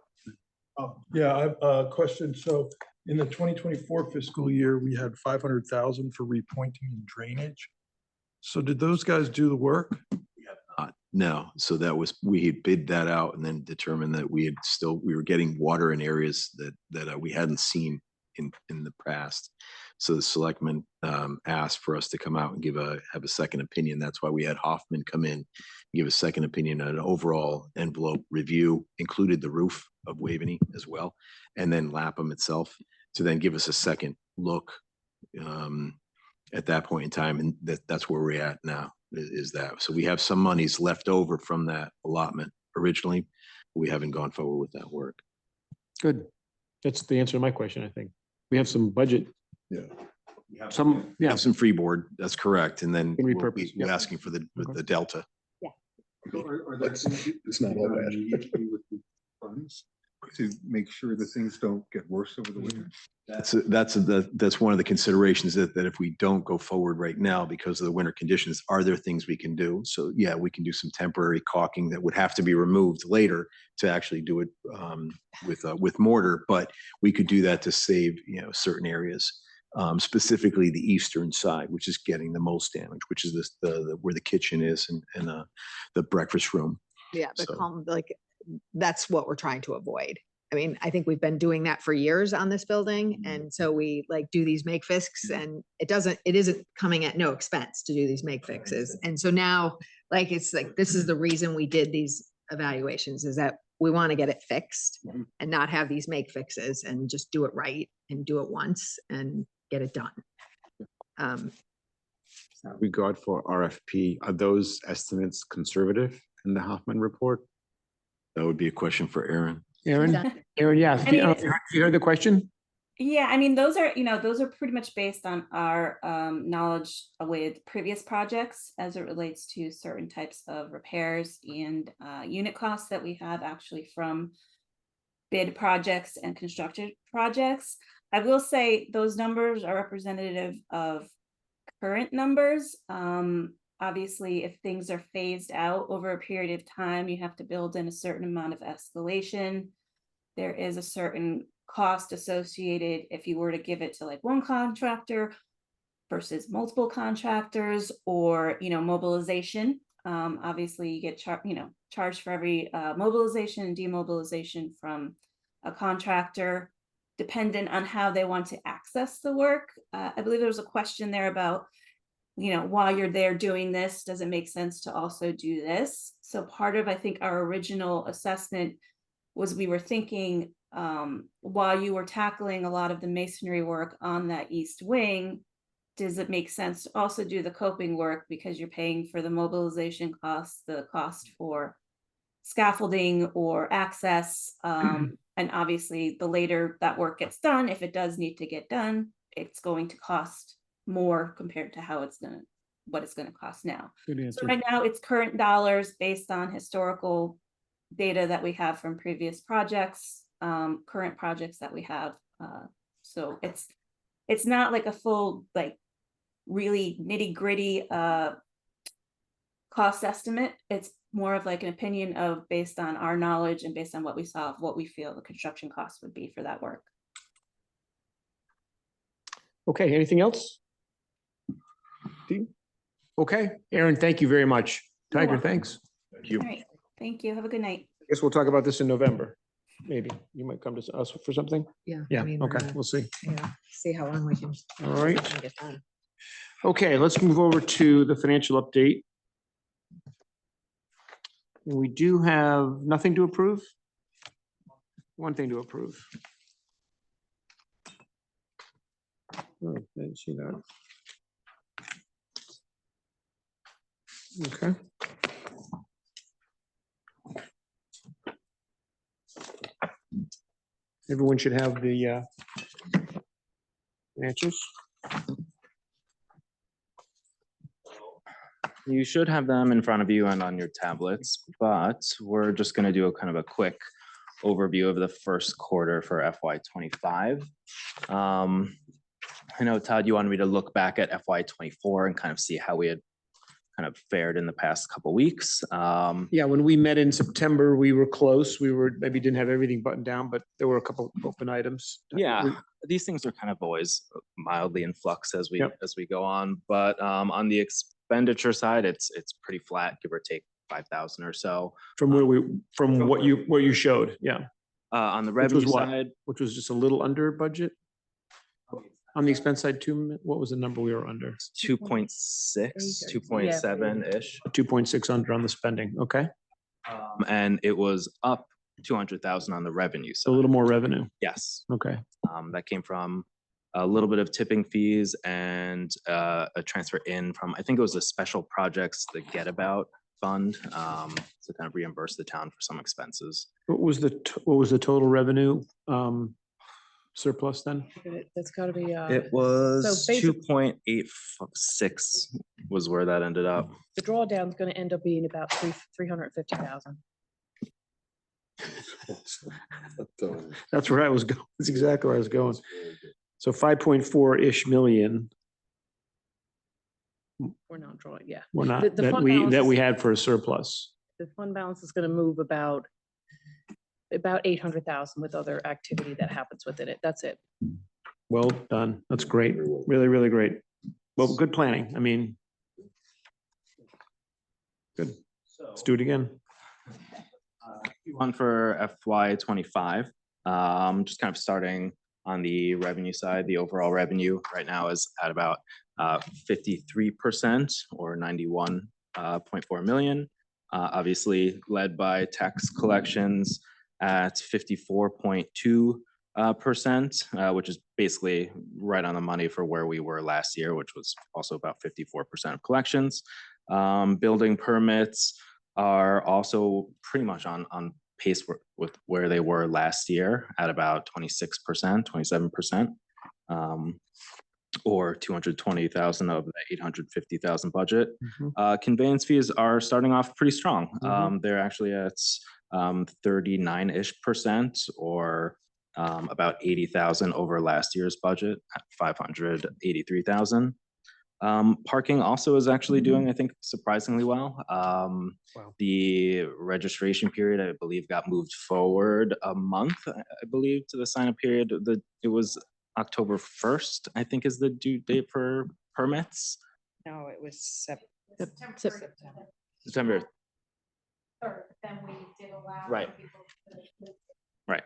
Oh, yeah, I have a question. So in the 2024 fiscal year, we had 500,000 for repointing and drainage. So did those guys do the work? No, so that was, we had bid that out and then determined that we were getting water in areas that we hadn't seen in the past. So the selectmen asked for us to come out and have a second opinion. That's why we had Hoffman come in, give a second opinion on an overall envelope review, included the roof of Waveney as well, and then Lapham itself, to then give us a second look at that point in time. And that's where we're at now, is that. So we have some monies left over from that allotment originally. We haven't gone forward with that work. Good. That's the answer to my question, I think. We have some budget. Yeah. Some, We yeah. have some freeboard, that's correct. And then Can we'll repurpose, be yep. asking for the Okay. delta. It's not all bad. To make sure that things don't get worse over the winter? That's one of the considerations that if we don't go forward right now because of the winter conditions, are there things we can do? So yeah, we can do some temporary caulking that would have to be removed later to actually do it with mortar, but we could do that to save, certain areas. Specifically the eastern side, which is getting the most damage, which is where the kitchen is and the breakfast room. Yeah, the So- that's what we're trying to avoid. I mean, I think we've been doing that for years on this building. And so we do these make fixes and it isn't coming at no expense to do these make fixes. And so now, this is the reason we did these evaluations, is that we want to get it fixed and not have these make fixes and just do it right and do it once and get it done. Regard for RFP, are those estimates conservative in the Hoffman report? That would be a question for Aaron. Aaron, yeah. I mean, You heard the question? Yeah, I mean, those are pretty much based on our knowledge with previous projects as it relates to certain types of repairs and unit costs that we have actually from bid projects and constructed projects. I will say those numbers are representative of current numbers. Obviously, if things are phased out over a period of time, you have to build in a certain amount of escalation. There is a certain cost associated if you were to give it to like one contractor versus multiple contractors, or mobilization. Obviously you get charged for every mobilization and demobilization from a contractor, dependent on how they want to access the work. I believe there was a question there about, while you're there doing this, does it make sense to also do this? So part of, I think, our original assessment was we were thinking, while you were tackling a lot of the masonry work on that east wing, does it make sense to also do the coping work, because you're paying for the mobilization costs, the cost for scaffolding or access, and obviously the later that work gets done, if it does need to get done, it's going to cost more compared to what it's gonna cost now. Good So answer. right now it's current dollars based on historical data that we have from previous projects, current projects that we have. So it's not like a full, really nitty gritty cost estimate. It's more of like an opinion of based on our knowledge and based on what we saw of what we feel the construction costs would be for that work. Okay, anything else? Dean? Okay, Aaron, thank you very much. Tiger, welcome. thanks. Thank you. All right, thank you. Have a good night. I guess we'll talk about this in November. Maybe you might come to us for something. Yeah. I Yeah, mean, we're okay, gonna, we'll see. see how long we can. All right. can get done. Okay, let's move over to the financial update. And we do have nothing to approve. One thing to approve. Oh, didn't see that. Okay. Everyone should have the financials. You should have them in front of you and on your tablets, but we're just gonna do a kind of a quick overview of the first quarter for FY '25. I know, Todd, you wanted me to look back at FY '24 and kind of see how we had kind of fared in the past couple weeks. Yeah, when we met in September, we were close. We were, maybe didn't have everything buttoned down, but there were a couple open items. Yeah, these things are kind of always mildly in flux as we go on, but on the expenditure side, it's pretty flat, give or take 5,000 or so. From what you showed, yeah. On the Which was revenue what? side, Which was just a little under budget. On the expense side, what was the number we were under? 2.6, 2.7-ish. 2.6 under on the spending, okay. And it was up 200,000 on the revenue A side. little more revenue, Yes. okay. That came from a little bit of tipping fees and a transfer in from, I think it was the special projects, the Get About fund, to kind of reimburse the town for some expenses. What was the total revenue surplus then? That's gotta be, It was so basic- 2.86 was where that ended up. the drawdown's gonna end up being about 350,000. That's where I was going. That's exactly where I was going. So 5.4-ish million, We're not drawing, yeah. we're not, The that fund we balance is- had for a surplus. The fund balance is gonna move about 800,000 with other activity that happens within it. That's it. Well done. That's great. Really, really great. Well, good planning. I mean, good. Let's do it again. One for FY '25, just kind of starting on the revenue side, the overall revenue right now is at about 53% or 91.4 million. Obviously led by tax collections at 54.2%, which is basically right on the money for where we were last year, which was also about 54% of collections. Building permits are also pretty much on pace with where they were last year at about 26%, 27%, or 220,000 of the 850,000 budget. Conveyance fees are starting off pretty strong. They're actually at 39-ish% or about 80,000 over last year's budget at 583,000. Parking also is actually doing, I think, surprisingly well. The registration period, I believe, got moved forward a month, I believe, to the sign-up period. It was October 1st, I think, is the due date for permits. No, it was September. Then we did allow. Right. Right.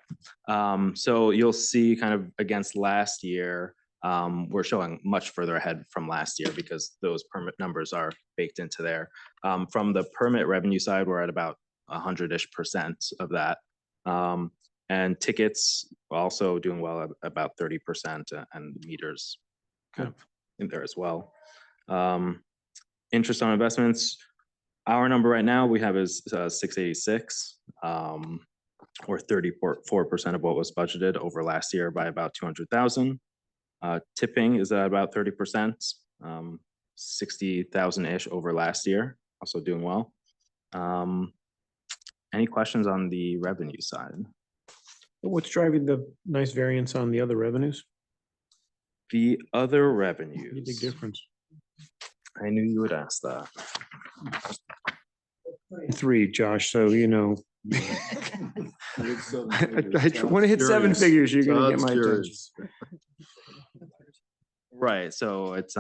So you'll see kind of against last year, we're showing much further ahead from last year because those permit numbers are baked into there. From the permit revenue side, we're at about 100-ish% of that. And tickets also doing well at about 30% and meters kind of in there as well. Interest on investments, our number right now we have is 686, or 34% of what was budgeted over last year by about 200,000. Tipping is at about 30%, 60,000-ish over last year, also doing well. Any questions on the revenue side? What's driving the nice variance on the other revenues? The other Big revenues, difference. I knew you would ask that. 3, Josh, so you know. I want to hit 7 figures, you're gonna get my attention. Right, so it's,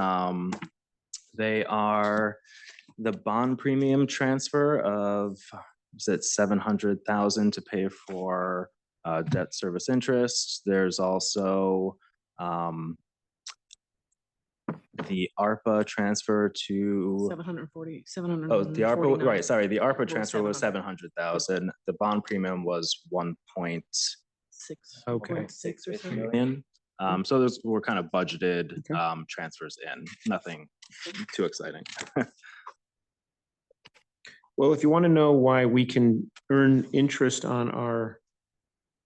they are the bond premium transfer of, is it 700,000 to pay for debt service interest? There's also the ARPA transfer to, 740, oh, the ARPA, right, sorry, the ARPA was transfer was 700. 700,000. The bond premium was 1.6 Okay. 6 or something. million. So those were kind of budgeted transfers in, nothing too exciting. Well, if you want to know why we can earn interest on our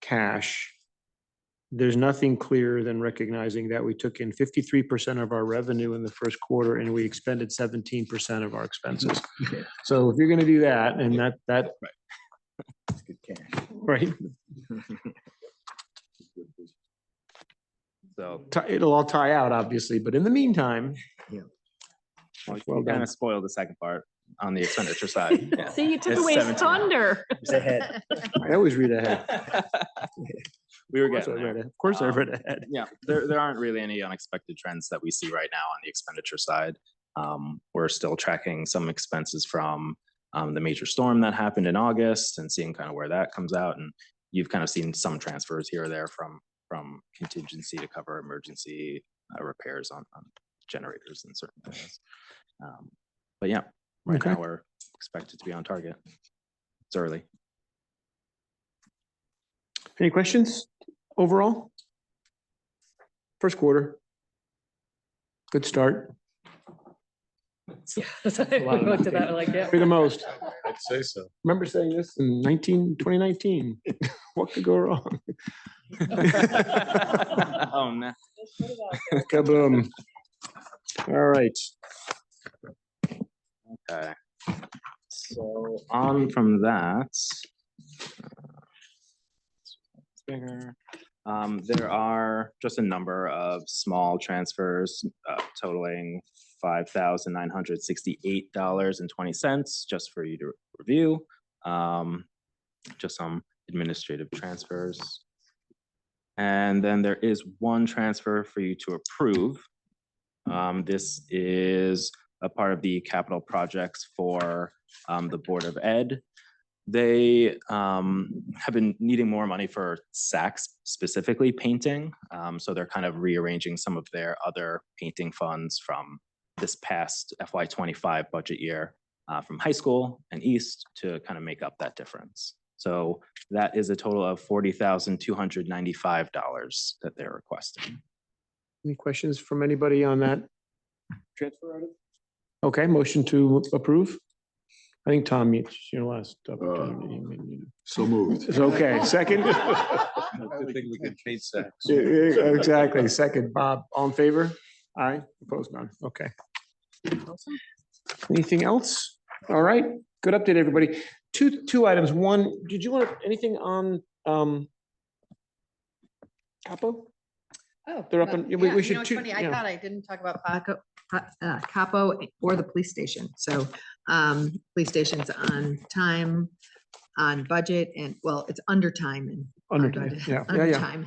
cash there's nothing clearer than recognizing that we took in 53% of our revenue in the first quarter and we expended 17% of our expenses. So if you're gonna do that, and that, It's good cash. right, So it'll all tie out, obviously, but in the meantime. Yeah. Well kind done. of spoiled the second part on the expenditure side. Yeah. See, you took It's away his 17. thunder. Ahead. I always read ahead. We were Of course I getting read there. it. Of course I read ahead. Yeah, there aren't really any unexpected trends that we see right now on the expenditure side. We're still tracking some expenses from the major storm that happened in August and seeing kind of where that comes out. And you've kind of seen some transfers here or there from contingency to cover emergency repairs on generators and certain things. But yeah, right Okay. now we're expected to be on target. It's early. Any questions overall? First quarter. Good start. Yeah, we looked at that like, yeah. Probably the most. I'd say so. Remember saying this in 2019. What could go wrong? Oh, no. Kaboom. All right. Okay. So on from that. Bigger. There are just a number of small transfers totaling $5,968.20 just for you to review. Just some administrative transfers. And then there is one transfer for you to approve. This is a part of the capital projects for the Board of Ed. They have been needing more money for Saks, specifically painting. So they're kind of rearranging some of their other painting funds from this past FY25 budget year from high school and east to kind of make up that difference. So that is a total of $40,295 that they're requesting. Any questions from anybody on that transfer item? Okay, motion to approve. I think Tom, it's your last opportunity. So moved. It's okay. Second? I think we could change that. Exactly. Second, Bob, all in favor? Aye, opposed, none. Okay. Anything else? All right, good update, everybody. Two items. One, did you want anything on Capo? Oh. They're up well, and- we yeah, should it's too- funny, I yeah. thought I didn't talk about Capo or the police station. So police station's on time, on budget, and well, it's under time and. Under on time, budget, yeah, under yeah. time.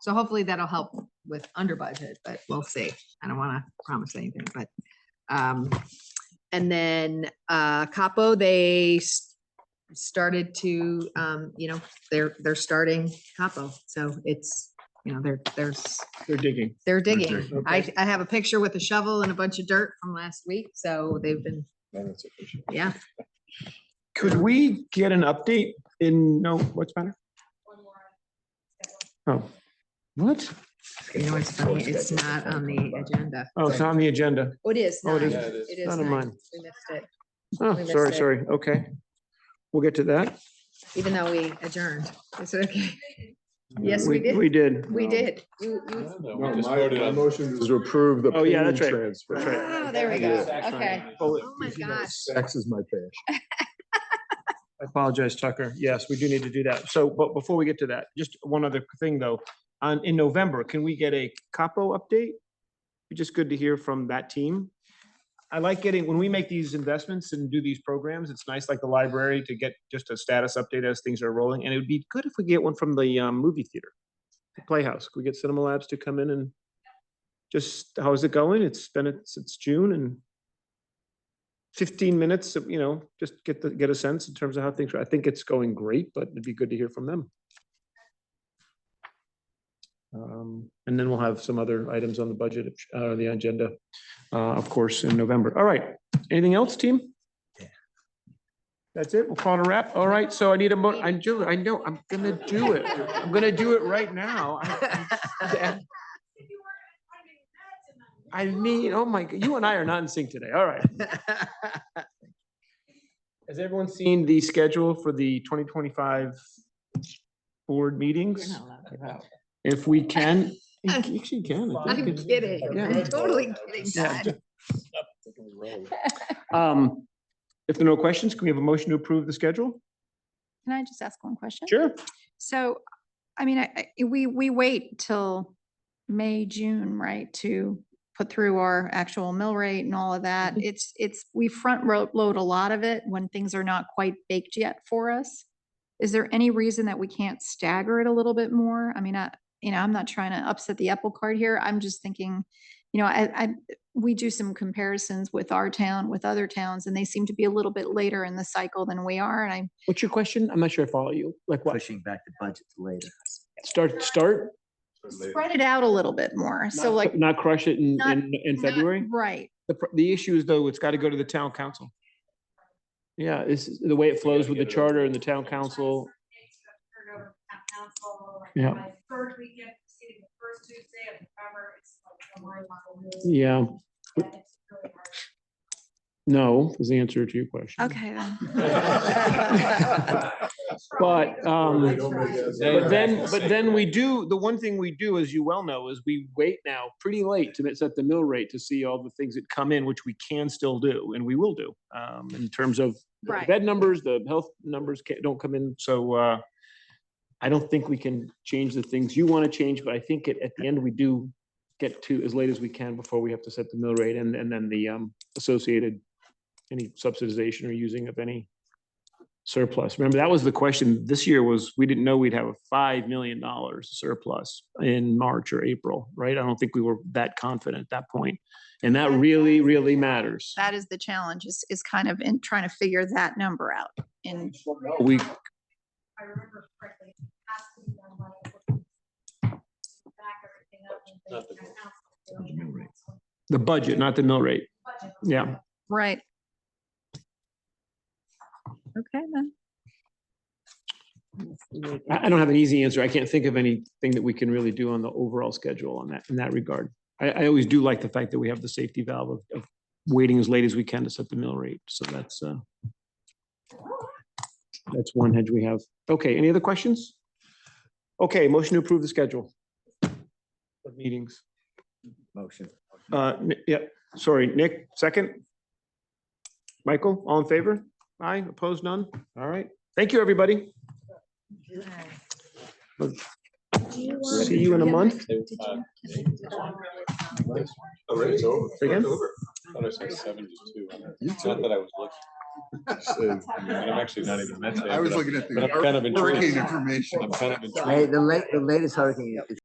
So hopefully that'll help with under budget, but we'll see. I don't want to promise anything, but. And then Capo, they started to, they're starting Capo. So it's, they're digging. They're digging. digging. I have a picture with a shovel and a bunch of dirt from last week. So they've been, yeah. Could we get an update no, what's the matter? Oh, what? You know, it's funny, it's not on the agenda. Oh, it's not on the agenda. Oh, it is. Oh, it nine. is. It is. None of 9. mine. We missed it, Oh, We sorry, missed it. sorry. Okay. We'll get to that. even though we adjourned. Is it okay? Yes, we did. We did. We did. You, No, my motion is to approve the. Oh, yeah, that's payment right. transfer. That's right. oh, there we go. Yeah. Okay. Oh, Oh, my gosh. Sex is my passion. I apologize, Tucker. Yes, we do need to do that. So, but before we get to that, just one other thing though. In November, can we get a Capo update? Be just good to hear from that team. I like getting, when we make these investments and do these programs, it's nice like the library to get just a status update as things are rolling. And it would be good if we get one from the movie theater, the Playhouse. Could we get Cinema Labs to come in and just, how is it going? It's been, it's June and 15 minutes, just get a sense in terms of how things are. I think it's going great, but it'd be good to hear from them. And then we'll have some other items on the budget, the agenda, of course, in November. All right. Anything else, team? That's it. We'll call it a wrap. All right. So I need Julie, I know, I'm gonna do it. I'm gonna do it right now. I mean, oh my, you and I are not in sync today. All right. Has everyone seen the schedule for the 2025 board meetings? If we can, you actually can. I I'm think it's- kidding. Yeah. I'm totally kidding, Yeah. Todd. If there are no questions, can we have a motion to approve the schedule? Can I just ask one question? Sure. So, I mean, we wait till May, June, right, to put through our actual mill rate and all of that. We load a lot of it when things are not quite baked yet for us. Is there any reason that we can't stagger it a little bit more? I mean, I'm not trying to upset the apple cart here. I'm just thinking, we do some comparisons with our town, with other towns, and they seem to be a little bit later in the cycle than we are. And What's your question? I'm not sure I follow you. Like what? Pushing back the budget to later. Start, spread it out a little bit more. So like, not crush it in, not- in February? right. The issue is though, it's got to go to the town council. Yeah, this is the way it flows with the charter and the town council. Yeah. Third weekend, preceding the first Tuesday of November, it's like somewhere along the. Yeah. And it's really hard. No, is the answer to your question. Okay, then. But then we do, the one thing we do, as you well know, is we wait now pretty late to set the mill rate to see all the things that come in, which we can still do, and we will do. In terms of the Right. bed numbers, the health numbers don't come in, so I don't think we can change the things you want to change, but I think at the end, we do get to as late as we can before we have to set the mill rate and then the associated any subsidization or using of any surplus. Remember, that was the question this year was, we didn't know we'd have a $5 million surplus in March or April, right? I don't think we were that confident at that point. And that really, really matters. That is the challenge, is kind of in trying to figure that number out. And We, I remember correctly, it has to be done by. Back everything up and things. the budget, not the mill rate. Yeah. right. Okay, then. I don't have an easy answer. I can't think of anything that we can really do on the overall schedule on that, in that regard. I always do like the fact that we have the safety valve of waiting as late as we can to set the mill rate. So that's one hedge we have. Okay, any other questions? Okay, motion to approve the schedule of meetings. Motion. Yeah, sorry, Nick, second? Michael, all in favor? Aye, opposed, none? All right. Thank you, everybody. See you in a month. Say again? Thought I said 72. Not that I was looking. I'm actually not even. I was looking at the But I'm kind of hurricane intrigued. information. I'm kind of intrigued. Hey, the latest hurricane is